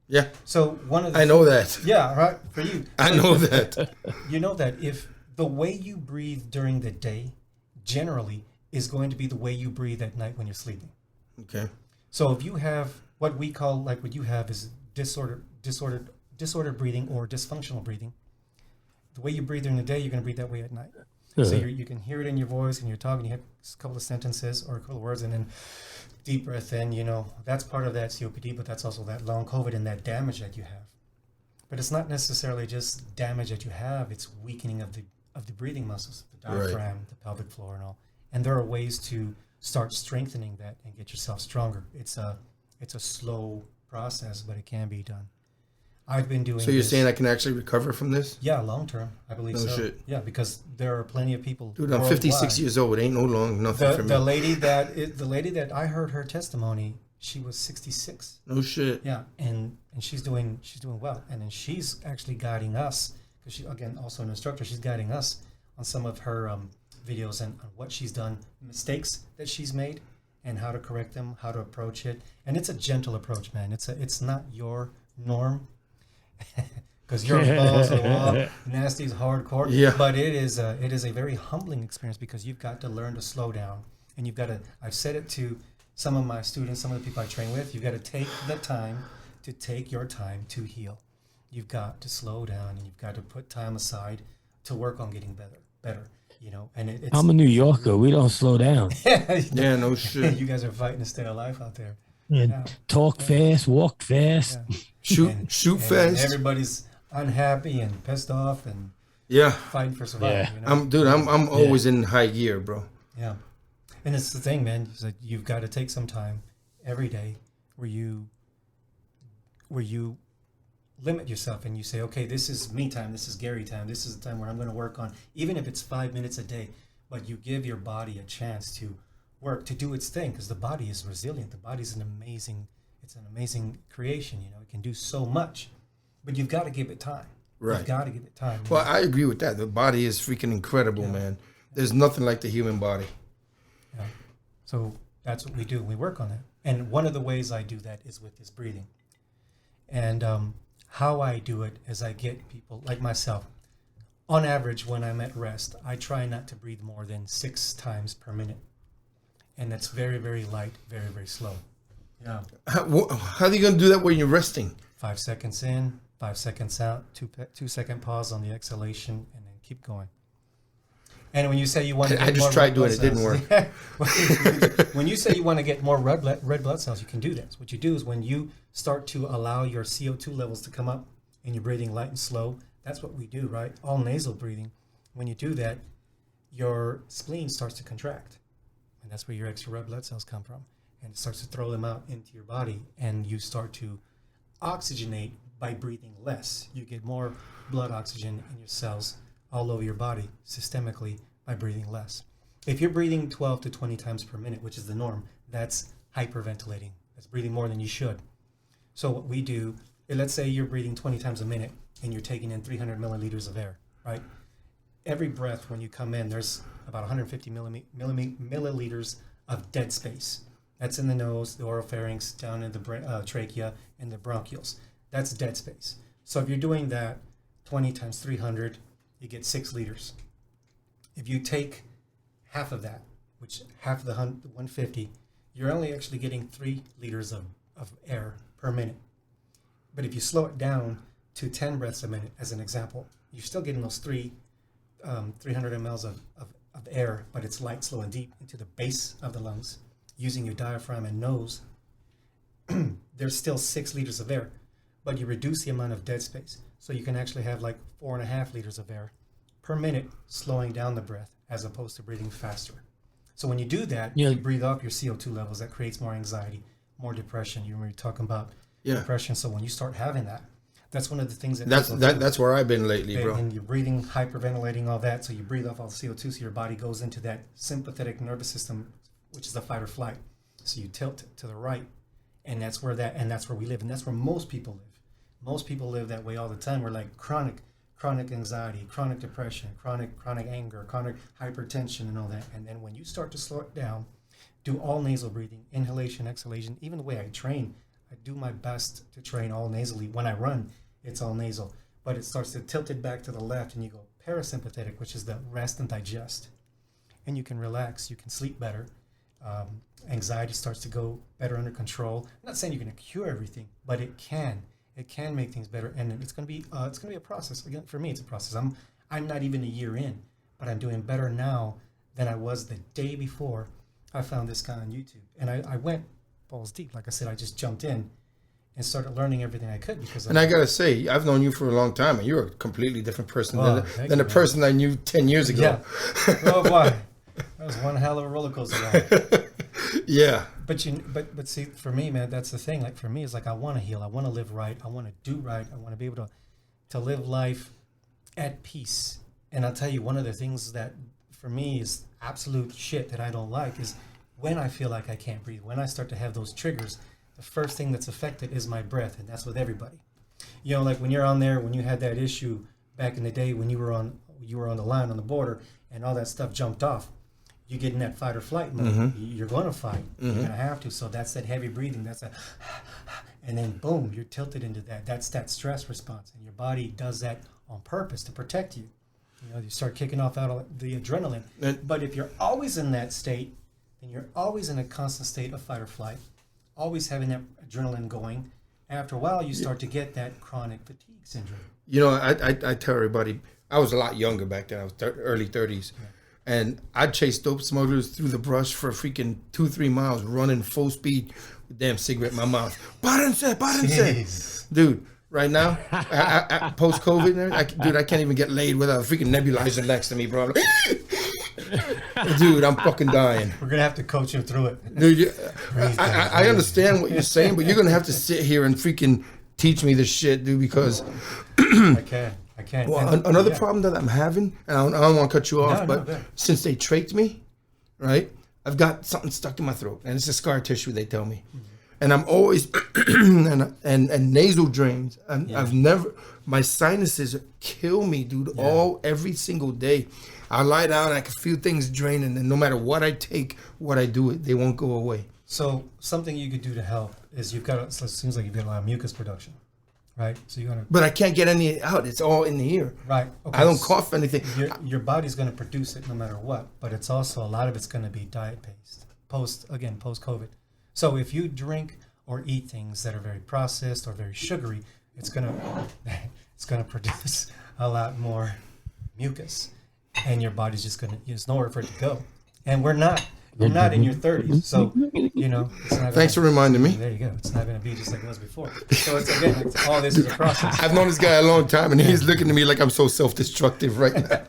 Yeah. So one of the I know that. Yeah, right. For you. I know that. You know that if the way you breathe during the day generally is going to be the way you breathe at night when you're sleeping. Okay. So if you have what we call, like what you have is disordered breathing or dysfunctional breathing, the way you breathe during the day, you're going to breathe that way at night. So you can hear it in your voice and you're talking, you have a couple of sentences or a couple of words and then deep breath in, you know, that's part of that COPD, but that's also that long COVID and that damage that you have. But it's not necessarily just damage that you have, it's weakening of the breathing muscles, the diaphragm, the pelvic floor and all. And there are ways to start strengthening that and get yourself stronger. It's a slow process, but it can be done. I've been doing. So you're saying I can actually recover from this? Yeah, long term, I believe so. Shit. Yeah, because there are plenty of people. Dude, I'm 56 years old. Ain't no long nothing for me. The lady that I heard her testimony, she was 66. No shit. Yeah, and she's doing well, and then she's actually guiding us because she, again, also an instructor. She's guiding us on some of her videos and on what she's done, mistakes that she's made, and how to correct them, how to approach it. And it's a gentle approach, man. It's not your norm. Because you're balls to the wall, nasty's hardcore. Yeah. But it is a very humbling experience because you've got to learn to slow down, and you've got to. I've said it to some of my students, some of the people I train with. You've got to take the time to take your time to heal. You've got to slow down, and you've got to put time aside to work on getting better. You know, and it's. I'm a New Yorker. We don't slow down. Yeah, no shit. You guys are fighting to stay alive out there. Yeah. Talk fast, walk fast. Yeah. Shoot fast. And everybody's unhappy and pissed off and fighting for survival. Yeah. You know? I'm always in high gear, bro. Yeah, and it's the thing, man. It's like you've got to take some time every day where you limit yourself and you say, okay, this is me time. This is Gary time. This is the time where I'm going to work on, even if it's 5 minutes a day. But you give your body a chance to work, to do its thing, because the body is resilient. The body's an amazing creation. You know, it can do so much, but you've got to give it time. Right. You've got to give it time. Well, I agree with that. The body is freaking incredible, man. There's nothing like the human body. Yeah. So that's what we do. We work on that. And one of the ways I do that is with this breathing. And how I do it is I get people like myself. On average, when I'm at rest, I try not to breathe more than 6 times per minute. And that's very, very light, very, very slow. Yeah. How are you going to do that when you're resting? 5 seconds in, 5 seconds out, 2 second pause on the exhalation, and then keep going. And when you say you want to get I just tried doing it. It didn't work. When you say you want to get more red blood cells, you can do this. What you do is when you start to allow your CO2 levels to come up and you're breathing light and slow, that's what we do, right? All nasal breathing. When you do that, your spleen starts to contract. And that's where your extra red blood cells come from. And it starts to throw them out into your body. And you start to oxygenate by breathing less. You get more blood oxygen in your cells all over your body systemically by breathing less. If you're breathing 12 to 20 times per minute, which is the norm, that's hyperventilating. That's breathing more than you should. So what we do, let's say you're breathing 20 times a minute and you're taking in 300 milliliters of air, right? Every breath when you come in, there's about 150 milliliters of dead space. That's in the nose, the oropharynx, down in the trachea, and the bronchioles. That's dead space. So if you're doing that 20 times 300, you get 6 liters. If you take half of that, which half of the 150, you're only actually getting 3 liters of air per minute. But if you slow it down to 10 breaths a minute, as an example, you're still getting those 300 mLs of air, but it's light, slow, and deep into the base of the lungs. Using your diaphragm and nose, there's still 6 liters of air, but you reduce the amount of dead space. So you can actually have like 4.5 liters of air per minute, slowing down the breath as opposed to breathing faster. So when you do that, you breathe off your CO2 levels. That creates more anxiety, more depression. You were talking about depression. So when you start having that, that's one of the things that's where I've been lately, bro. And you're breathing, hyperventilating, all that. So you breathe off all the CO2, so your body goes into that sympathetic nervous system, which is the fight or flight. So you tilt to the right, and that's where we live, and that's where most people live. Most people live that way all the time. We're like chronic anxiety, chronic depression, chronic anger, chronic hypertension, and all that. And then when you start to slow it down, do all nasal breathing, inhalation, exhalation. Even the way I train, I do my best to train all nasally. When I run, it's all nasal, but it starts to tilt it back to the left, and you go parasympathetic, which is the rest and digest, and you can relax, you can sleep better. Anxiety starts to go better under control. I'm not saying you're going to cure everything, but it can make things better, and it's going to be a process. Again, for me, it's a process. I'm not even a year in, but I'm doing better now than I was the day before I found this guy on YouTube, and I went balls deep. Like I said, I just jumped in and started learning everything I could because. And I gotta say, I've known you for a long time, and you're a completely different person than the person I knew 10 years ago. Yeah. Oh boy, that was one hell of a roller coaster ride. Yeah. But see, for me, man, that's the thing. Like for me, it's like I want to heal. I want to live right. I want to do right. I want to be able to live life at peace. And I'll tell you, one of the things that for me is absolute shit that I don't like is when I feel like I can't breathe. When I start to have those triggers, the first thing that's affected is my breath, and that's with everybody. You know, like when you're on there, when you had that issue back in the day when you were on the line on the border and all that stuff jumped off, you get in that fight or flight mode. Mm-hmm. You're going to fight. Mm-hmm. You're going to have to. So that's that heavy breathing. That's and then boom, you're tilted into that. That's that stress response, and your body does that on purpose to protect you. You know, you start kicking off out of the adrenaline. But if you're always in that state, then you're always in a constant state of fight or flight, always having that adrenaline going. After a while, you start to get that chronic fatigue syndrome. You know, I tell everybody, I was a lot younger back then. I was early 30s. Yeah. And I'd chase dope smugglers through the brush for freaking 2-3 miles, running full speed with damn cigarette in my mouth. Párense. Dude, right now, post-COVID, I can't even get laid without a freaking nebulizer next to me, bro. I'm like, dude, I'm fucking dying. We're going to have to coach him through it. Dude, I understand what you're saying, but you're going to have to sit here and freaking teach me this shit, dude, because... I can't. Well, another problem that I'm having, and I don't want to cut you off, but since they trached me, right, I've got something stuck in my throat, and it's a scar tissue, they tell me. Mm-hmm. And I'm always, and nasal drains. And I've never, my sinuses kill me, dude, every single day. I lie down, I can feel things draining, and no matter what I take, what I do, they won't go away. So something you could do to help is it seems like you've got a lot of mucus production. Right, so you're gonna. But I can't get any out. It's all in the ear. Right. Okay. I don't cough anything. Your body's gonna produce it no matter what. But it's also a lot of it's gonna be diet based. Post COVID. So if you drink or eat things that are very processed or very sugary, it's gonna produce a lot more mucus, and your body's just gonna. There's nowhere for it to go. And we're not. You're not in your 30s, so, you know. Thanks for reminding me. There you go. It's not going to be just like it was before. So, it's again, all this is a process. I've known this guy a long time, and he's looking at me like I'm so self-destructive right now.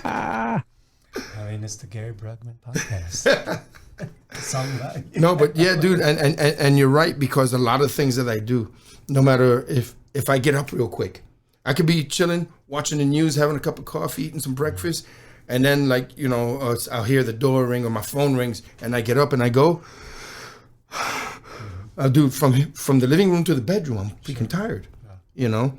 I mean, it's the Gary Brugman podcast. No, but yeah, dude, and you're right, because a lot of things that I do, no matter if I get up real quick, I could be chilling, watching the news, having a cup of coffee, eating some breakfast, and then, like, you know, I'll hear the door ring or my phone rings, and I get up and I go. I'll do from the living room to the bedroom. I'm freaking tired, you know.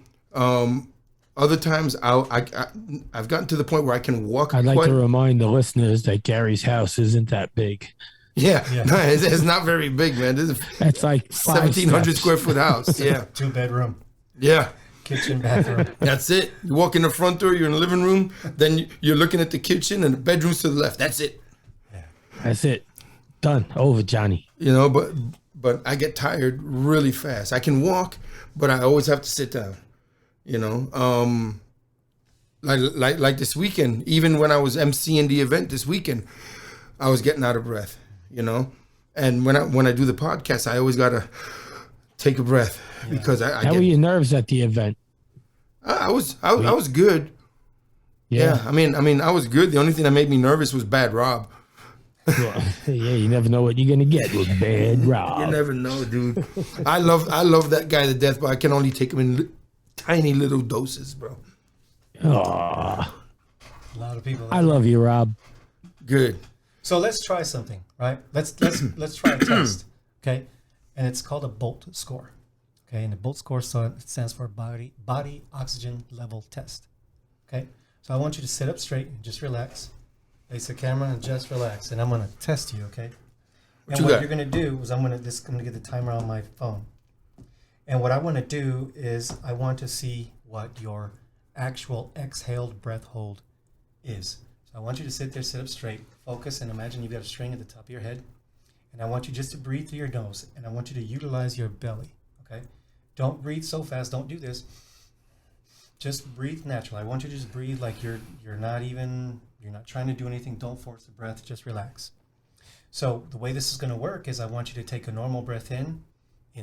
Other times, I've gotten to the point where I can walk. I'd like to remind the listeners that Gary's house isn't that big. Yeah. No, it's not very big, man. It's like 1,700 square foot house. Yeah, 2-bedroom. Yeah. Kitchen, bathroom. That's it. You walk in the front door, you're in the living room, then you're looking at the kitchen and the bedroom's to the left. That's it. Yeah. That's it. Done. Over, Johnny. You know, but I get tired really fast. I can walk, but I always have to sit down. You know, like this weekend, even when I was emceeing the event this weekend, I was getting out of breath. You know, and when I do the podcast, I always gotta take a breath. Yeah. Because how were your nerves at the event? I was good. Yeah. I mean, I was good. The only thing that made me nervous was Bad Rob. Well, yeah, you never know what you're gonna get with Bad Rob. You never know, dude. I love that guy to death, but I can only take him in tiny little doses, bro. Aw. A lot of people. I love you, Rob. Good. So let's try something, right? Let's try a test, okay? And it's called a BOLT score, okay? And the BOLT score stands for body oxygen level test, okay? So I want you to sit up straight and just relax. Face the camera and just relax. And I'm gonna test you, okay? And what you're gonna do is I'm gonna get the timer on my phone. And what I want to do is I want to see what your actual exhaled breath hold is. So I want you to sit up straight, focus, and imagine you've got a string at the top of your head. And I want you just to breathe through your nose, and I want you to utilize your belly, okay? Don't breathe so fast. Don't do this. Just breathe naturally. I want you to just breathe like you're not trying to do anything. Don't force the breath. Just relax. So the way this is going to work is I want you to take a normal breath in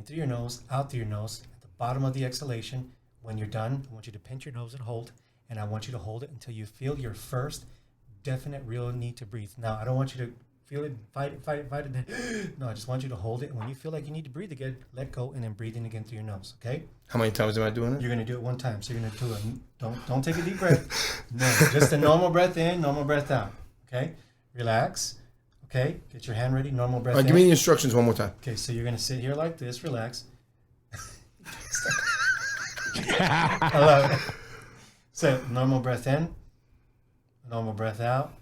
through your nose, out through your nose. At the bottom of the exhalation, when you're done, I want you to pinch your nose and hold, and I want you to hold it until you feel your first definite, real need to breathe. Now, I don't want you to feel it, fight it, then no, I just want you to hold it, and when you feel like you need to breathe again, let go, and then breathe in again through your nose, okay? How many times am I doing it? You're going to do it one time, so you're going to do it. Don't take a deep breath. No, just a normal breath in, normal breath out, okay? Relax, okay? Get your hand ready, normal breath in. Give me the instructions one more time. Okay, so you're going to sit here like this, relax. I love it. So, normal breath in, normal breath out,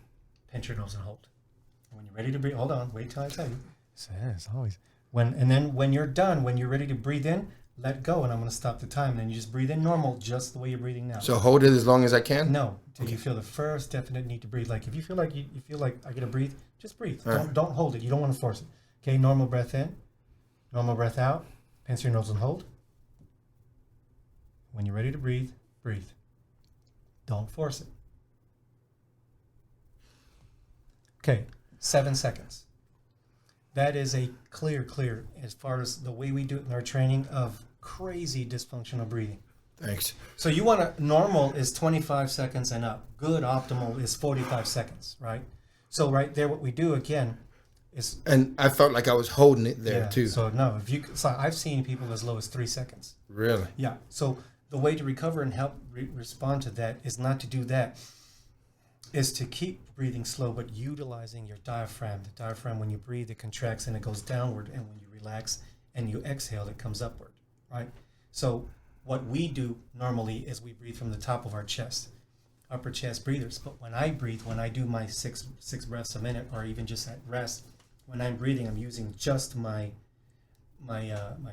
pinch your nose and hold. When you're ready to breathe, hold on, wait till I tell you. So, yeah, it's always. And then when you're done, when you're ready to breathe in, let go, and I'm going to stop the time. And then you just breathe in normal, just the way you're breathing now. So hold it as long as I can? No, until you feel the first definite need to breathe. Like if you feel like I got to breathe, just breathe. Right. Don't hold it. You don't want to force it. Okay, normal breath in, normal breath out, pinch your nose and hold. When you're ready to breathe, breathe. Don't force it. Okay, 7 seconds. That is a clear, as far as the way we do it in our training of crazy dysfunctional breathing. Thanks. So you want to, normal is 25 seconds and up. Good optimal is 45 seconds, right? So right there, what we do again is... And I felt like I was holding it there too. So no, so I've seen people as low as 3 seconds. Really? Yeah. So the way to recover and help respond to that is not to do that, is to keep breathing slow, but utilizing your diaphragm. The diaphragm, when you breathe, it contracts and it goes downward, and when you relax and you exhale, it comes upward, right? So what we do normally is we breathe from the top of our chest, upper chest breathers. But when I breathe, when I do my six breaths a minute, or even just at rest, when I'm breathing, I'm using just my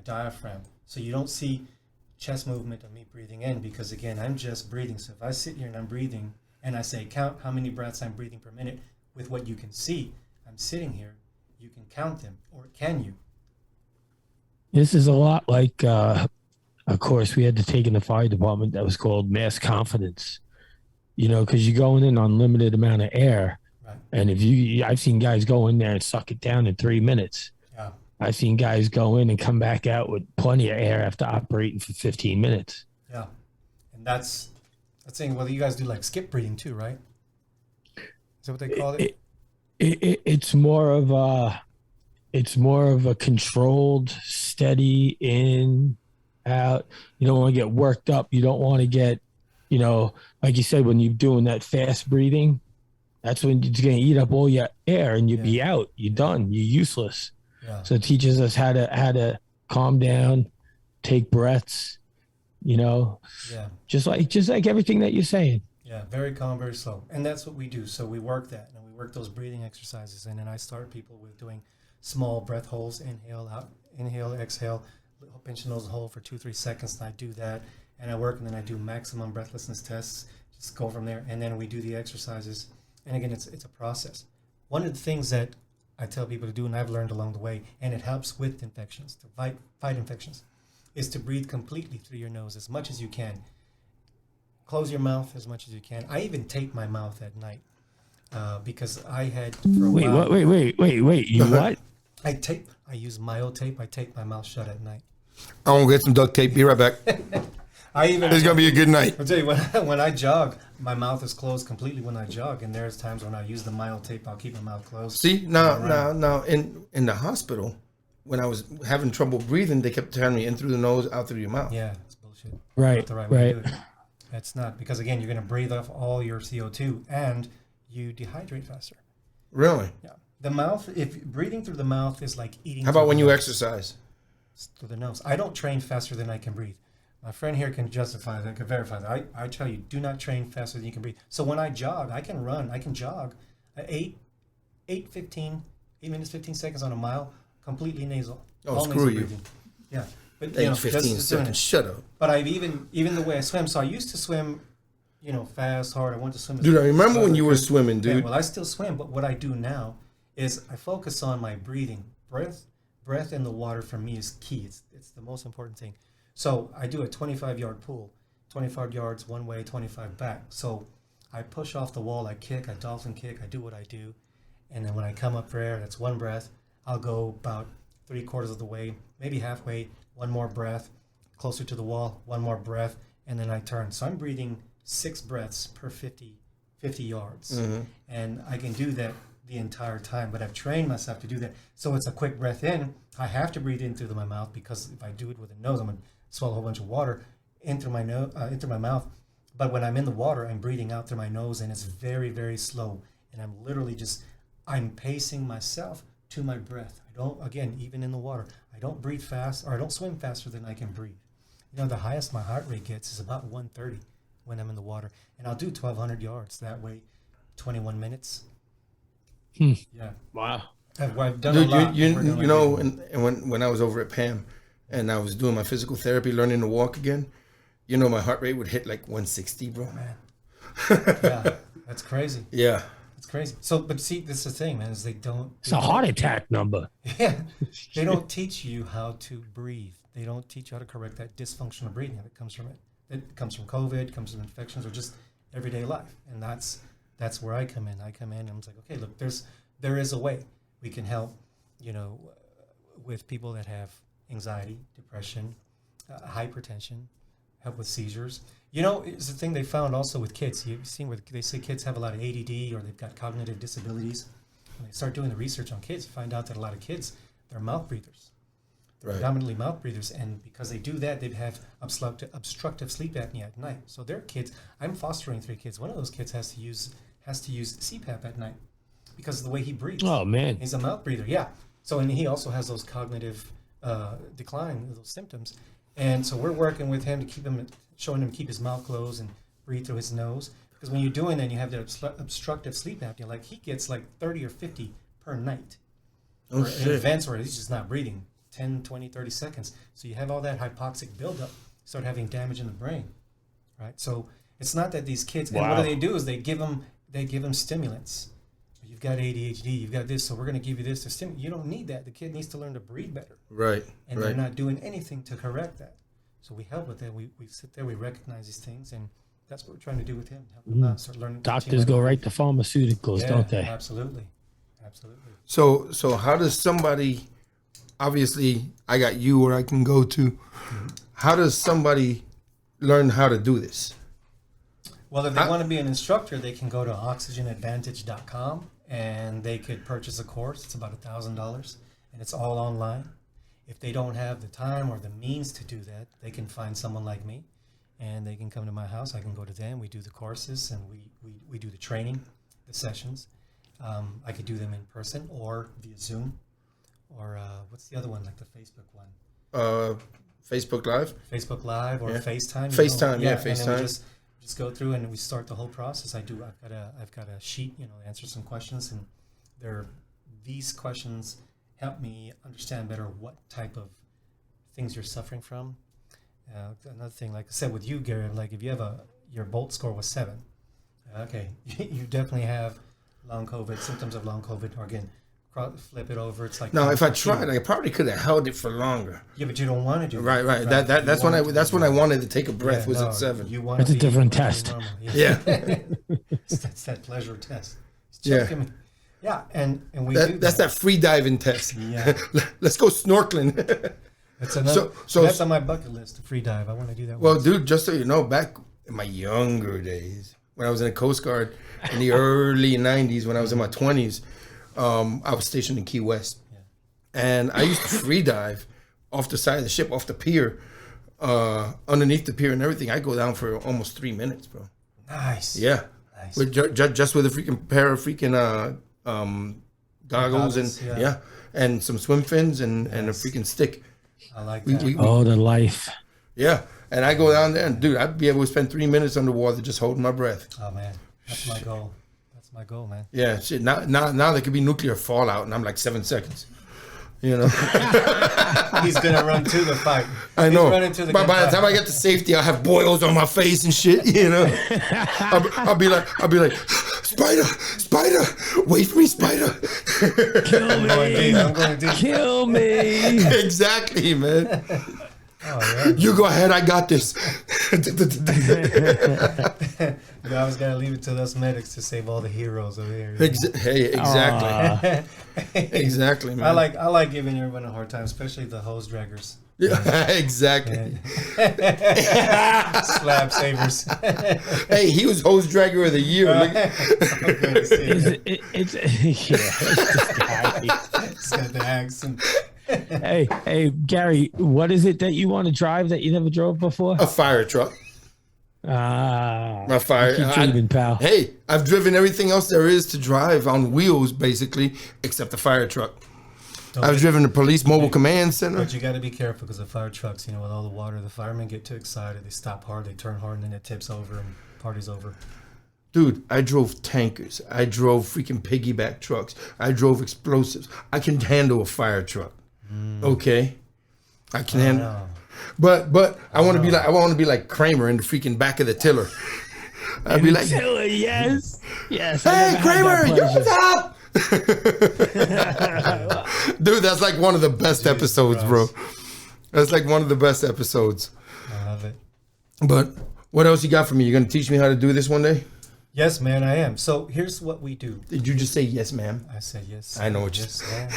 diaphragm. So you don't see chest movement of me breathing in, because again, I'm just breathing. So if I sit here and I'm breathing, and I say, count how many breaths I'm breathing per minute with what you can see. I'm sitting here. You can count them, or can you? This is a lot like a course we had to take in the fire department that was called Mass Confidence. You know, because you're going in on limited amount of air. Right. And I've seen guys go in there and suck it down in 3 minutes. Yeah. I've seen guys go in and come back out with plenty of air after operating for 15 minutes. Yeah. And that's saying, well, you guys do like skip breathing too, right? Is that what they call it? It's more of a controlled, steady in, out. You don't want to get worked up. You don't want to get, like you said, when you're doing that fast breathing, that's when you're going to eat up all your air and you'll be out. You're done. You're useless. Yeah. So it teaches us how to calm down, take breaths. Just like everything that you're saying. Yeah, very calm, very slow. And that's what we do. So we work that, and we work those breathing exercises. And then I start people with doing small breath holds, inhale, out, inhale, exhale, pinch the nose and hold for 2-3 seconds. And I do that, and I work, and then I do maximum breathlessness tests. Just go from there, and then we do the exercises. And again, it's a process. One of the things that I tell people to do, and I've learned along the way, and it helps with infections, to fight infections, is to breathe completely through your nose as much as you can. Close your mouth as much as you can. I even tape my mouth at night because I had for a while. Wait. You what? I use myo tape. I tape my mouth shut at night. I want to get some duct tape. Be right back. It's gonna be a good night. I'll tell you, when I jog, my mouth is closed completely when I jog, and there's times when I use the myo tape, I'll keep my mouth closed. See, now, in the hospital, when I was having trouble breathing, they kept telling me in through the nose, out through your mouth. Yeah, it's bullshit. Right, Not the right way to right. do it. That's not, because again, you're going to breathe off all your CO2 and you dehydrate faster. Really? Yeah. The mouth, if breathing through the mouth is like eating. How about through when the you nose. exercise? Through the nose. I don't train faster than I can breathe. My friend here can justify that, can verify that. I tell you, do not train faster than you can breathe. So when I jog, I can run, I can jog 8 minutes, 15 seconds on a mile, completely nasal. Oh, All screw nasal you. breathing. Yeah. But, 15 seconds. Shut up. But I've even the way I swim. So I used to swim, fast, hard. I went to swim. Dude, I remember when you were swimming, Yeah, dude. well, I still swim, but what I do now is I focus on my breathing. Breath in the water for me is key. It's the most important thing. So I do a 25-yard pool, 25 yards one way, 25 back. So I push off the wall, I kick, I dolphin kick, I do what I do. And then when I come up for air, that's one breath. I'll go about 3/4 of the way, maybe halfway, one more breath, closer to the wall, one more breath, and then I turn. So I'm breathing 6 breaths per 50 yards. Mm-hmm. And I can do that the entire time, but I've trained myself to do that. So it's a quick breath in. I have to breathe in through my mouth, because if I do it with the nose, I'm going to swallow a whole bunch of water into my my mouth. But when I'm in the water, I'm breathing out through my nose, and it's very, very slow. And I'm literally I'm pacing myself to my breath. I don't, again, even in the water, I don't breathe fast, or I don't swim faster than I can breathe. The highest my heart rate gets is about 130 when I'm in the water. And I'll do 1,200 yards that way, 21 minutes. Yeah. Wow. I've done Dude, a lot. and when I was over at Pam and I was doing my physical therapy, learning to walk again, my heart rate would hit like 160, bro. Man. Yeah, that's crazy. Yeah. That's crazy. So, but see, this is the thing, man, is they don't. It's a heart attack number. Yeah. They don't teach you how to breathe. They don't teach you how to correct that dysfunctional breathing that comes from it. It comes from COVID, comes from infections, or just everyday life. And that's where I come in. I come in and I'm like, okay, look, there is a way we can help, with people that have anxiety, depression, hypertension, help with seizures. It's the thing they found also with kids. You've seen where they say kids have a lot of ADD, or they've got cognitive disabilities. When they start doing the research on kids, you find out that a lot of kids, they're mouth breathers. They're predominantly mouth breathers, and because they do that, they have obstructive sleep apnea at night. So their kids, I'm fostering 3 kids. One of those kids has to use CPAP at night because of the way he breathes. Oh, man. He's a mouth breather, yeah. So, and he also has those cognitive decline, those symptoms. And so we're working with him to showing him to keep his mouth closed and breathe through his nose. Because when you're doing that, you have that obstructive sleep apnea. Like, he gets like 30 or 50 per night. Oh, in shit. events where he's just not breathing 10, 20, 30 seconds. So you have all that hypoxic buildup, start having damage in the brain, right? So it's not that these kids, and what do they do is they give them stimulants. You've got ADHD, you've got this, so we're going to give you this to stimulate. You don't need that. The kid needs to learn to breathe better. Right. And they're not doing anything to correct that. So we help with that. We sit there, we recognize these things, and that's what we're trying to do with him. Help him out, start learning. Doctors go right to pharmaceuticals, don't they? Absolutely. So how does somebody, obviously I got you where I can go to, how does somebody learn how to do this? Well, if they want to be an instructor, they can go to oxygenadvantage.com and they could purchase a course. It's about $1,000 and it's all online. If they don't have the time or the means to do that, they can find someone like me and they can come to my house. I can go to them. We do the courses and we do the training, the sessions. I could do them in person or via Zoom or what's the other one, like the Facebook one? Facebook Live? Facebook Live or FaceTime. FaceTime, FaceTime. And then we just go through and we start the whole process. I've got a sheet, answer some questions, and these questions help me understand better what type of things you're suffering from. Another thing, like I said with you, Gary, like if you have your Bolt score was 7, okay, you definitely have long COVID, symptoms of long COVID, or again, flip it over. It's like now, if I tried, I probably could have held it for longer. Yeah, but you don't want to do right. That's when I wanted to take a breath. Was at 7? You want it's a different test. Yeah. That's that pleasure test. Yeah, and we do that's that free diving test. Yeah. Let's go snorkeling. That's on my bucket list, a free dive. I want to do that. Well, dude, just so you know, back in my younger days, when I was in the Coast Guard in the early 90s, when I was in my 20s, I was stationed in Key West. Yeah. And I used to free dive off the side of the ship, off the pier, underneath the pier and everything. I go down for almost 3 minutes, bro. Nice. Yeah. Nice. With just with a freaking pair of freaking goggles and and some swim fins and a freaking stick. I like that. The life. Yeah. And I go down there and dude, I'd be able to spend 3 minutes underwater just holding my breath. Oh man. That's my goal. That's my goal, man. Yeah, shit. Now there could be nuclear fallout and I'm like 7 seconds. You know, he's gonna run to the fight. I know. By the time I get to safety, I'll have boils on my face and shit. You know, I'll be like, spider, wait for me, spider. Kill me. I'm going deep. Kill me. Exactly, man. Oh, yeah. You go ahead. I got this. You always gotta leave it to us medics to save all the heroes over here. Hey, exactly. Exactly, man. I like giving everyone a hard time, especially the hose draggers. Yeah, exactly. Yeah. Slab savers. Hey, he was hose dragger of the year. It's this guy. He's got the accent. Hey, Gary, what is it that you want to drive that you never drove before? A fire truck. My fire. Keep dreaming, pal. Hey, I've driven everything else there is to drive on wheels, basically, except the fire truck. I've driven the police mobile command center. But you got to be careful because the fire trucks, with all the water, the firemen get too excited. They stop hard, they turn hard, and then it tips over and party's over. Dude, I drove tankers. I drove freaking piggyback trucks. I drove explosives. I can handle a fire truck. Okay, I can handle. But I want to be like Kramer in the freaking back of the tiller. I'd be like, tiller, yes. Hey, Kramer, what's up? Dude, that's like one of the best episodes, bro. That's like one of the best episodes. I love it. But what else you got for me? You're gonna teach me how to do this one day? Yes, man, I am. So here's what we do. Did you just say yes, ma'am? I said yes. I know what you said.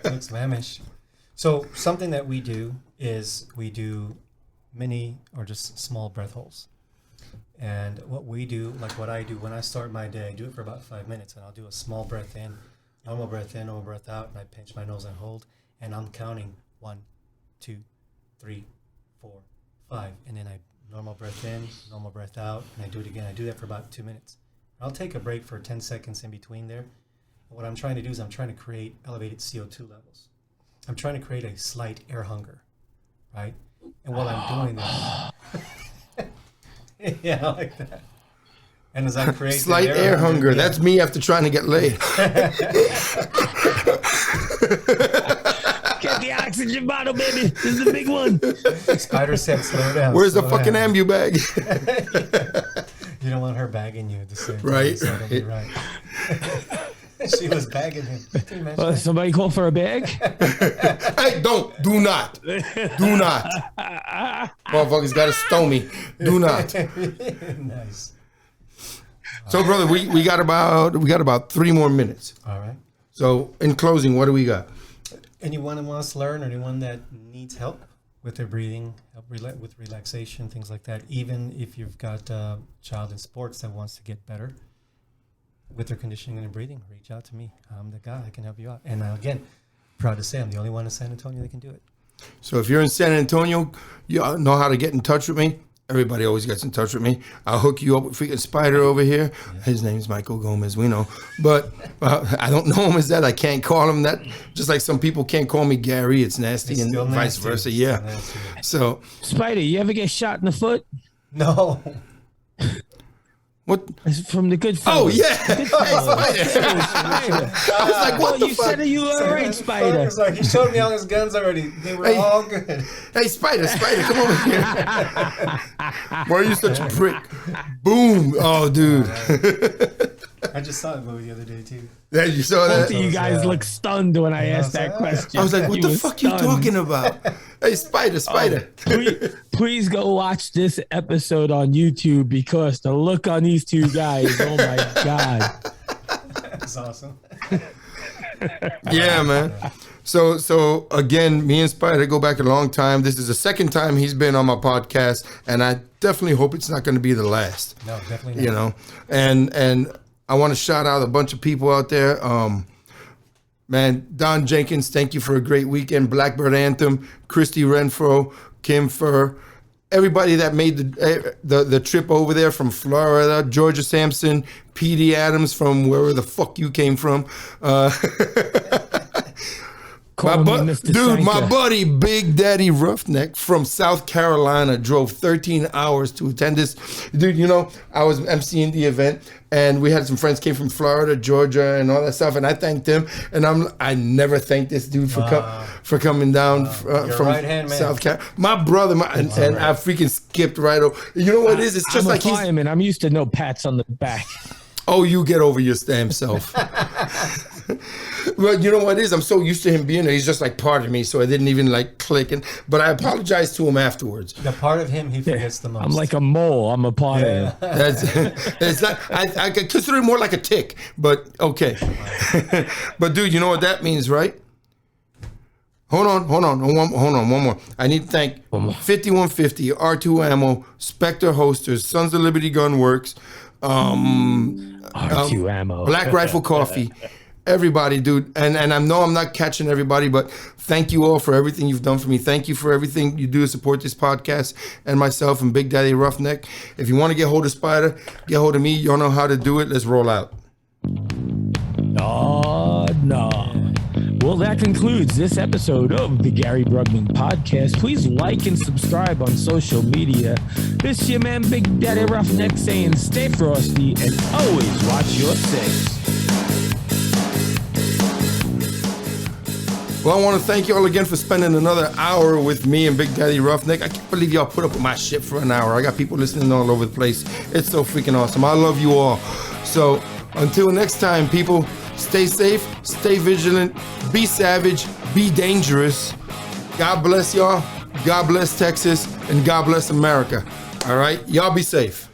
Looks mamish. So something that we do is we do mini or just small breath holds. And what we do, like what I do when I start my day, I do it for about 5 minutes, and I'll do a small breath in, normal breath out, and I pinch my nose and hold, and I'm counting 1, 2, 3, 4, 5, and then I normal breath in, normal breath out, and I do it again. I do that for about 2 minutes. I'll take a break for 10 seconds in between there. And what I'm trying to do is I'm trying to create elevated CO2 levels. I'm trying to create a slight air hunger, right? And while I'm doing this, yeah, I like that. And as I create slight air hunger, that's me after trying to get laid. Get the oxygen bottle, baby. This is the big one. Spider said, slow down. Where's the fucking ambu bag? You don't want her bagging you at the same time. Right. So that'll be right. She was bagging him. Somebody call for a bag? Hey, do not. Motherfuckers gotta stone me. Do not. Nice. So, brother, we got about 3 more minutes. All right. So, in closing, what do we got? Anyone who wants to learn, or anyone that needs help with their breathing, with relaxation, things like that, even if you've got a child in sports that wants to get better with their conditioning and breathing, reach out to me. I'm the guy that can help you out. And again, proud to say I'm the only one in San Antonio that can do it. So if you're in San Antonio, you know how to get in touch with me. Everybody always gets in touch with me. I'll hook you up with freaking Spider over here. Yeah. His name's Michael Gomez, we know. But I don't know him as that. I can't call him that. Just like some people can't call me Gary. It's nasty, it's and vice versa. Yeah. So Spider, you ever get shot in the foot? No. What? From the good fellas. Oh, yeah. Hey, Spider. I was like, what the you fuck? said you were all right, Spider. It's like, he showed me all his guns already. They were all good. Hey, Spider, come over here. Why are you such a prick? Boom. Oh, dude. I just saw a movie the other day, too. Yeah, you saw that? Both of you guys look stunned when I asked that question. I was like, what the fuck you talking about? Hey, Spider. Please go watch this episode on YouTube, because the look on these two guys, oh my God. That's awesome. Yeah, man. So again, me and Spider go back a long time. This is the second time he's been on my podcast, and I definitely hope it's not going to be the last. No, definitely not. You know, and I want to shout out a bunch of people out there. Man, Don Jenkins, thank you for a great weekend. Blackbird Anthem, Christy Renfro, Kim Furr, everybody that made the trip over there from Florida, Georgia Sampson, P.D. Adams from wherever the fuck you came from. My buddy Big Daddy Roughneck from South Carolina drove 13 hours to attend this. Dude, you know, I was emceeing the event, and we had some friends came from Florida, Georgia, and all that stuff, and I thanked him. And I never thanked this dude for coming down from right-hand man. South Carolina. My brother, and I freaking skipped right over. You know what it is? It's just like he's. I'm used to no pats on the back. Oh, you get over your damn self. Well, you know what it is? I'm so used to him being there. He's just like part of me, so I didn't even like click. But I apologized to him afterwards. The part of him he forgets the most. I'm like a mole. I'm a part of him. It's not. I consider it more like a tick, but okay. But dude, you know what that means, right? Hold on, one more. I need to thank 5150, R2 Ammo, Spectre Holsters, Sons of Liberty Gun Works, R2 Ammo, Black Rifle Coffee, everybody, dude. And I know I'm not catching everybody, but thank you all for everything you've done for me. Thank you for everything you do to support this podcast and myself and Big Daddy Roughneck. If you want to get hold of Spider, get hold of me. You all know how to do it. Let's roll out. Oh, no. Well, that concludes this episode of the Gary Brugman Podcast. Please like and subscribe on social media. This is your man, Big Daddy Roughneck, saying stay frosty and always watch your six. Well, I want to thank you all again for spending another hour with me and Big Daddy Roughneck. I can't believe y'all put up with my shit for an hour. I got people listening all over the place. It's so freaking awesome. I love you all. So until next time, people, stay safe, stay vigilant, be savage, be dangerous. God bless y'all. God bless Texas, and God bless America. All right? Y'all be safe.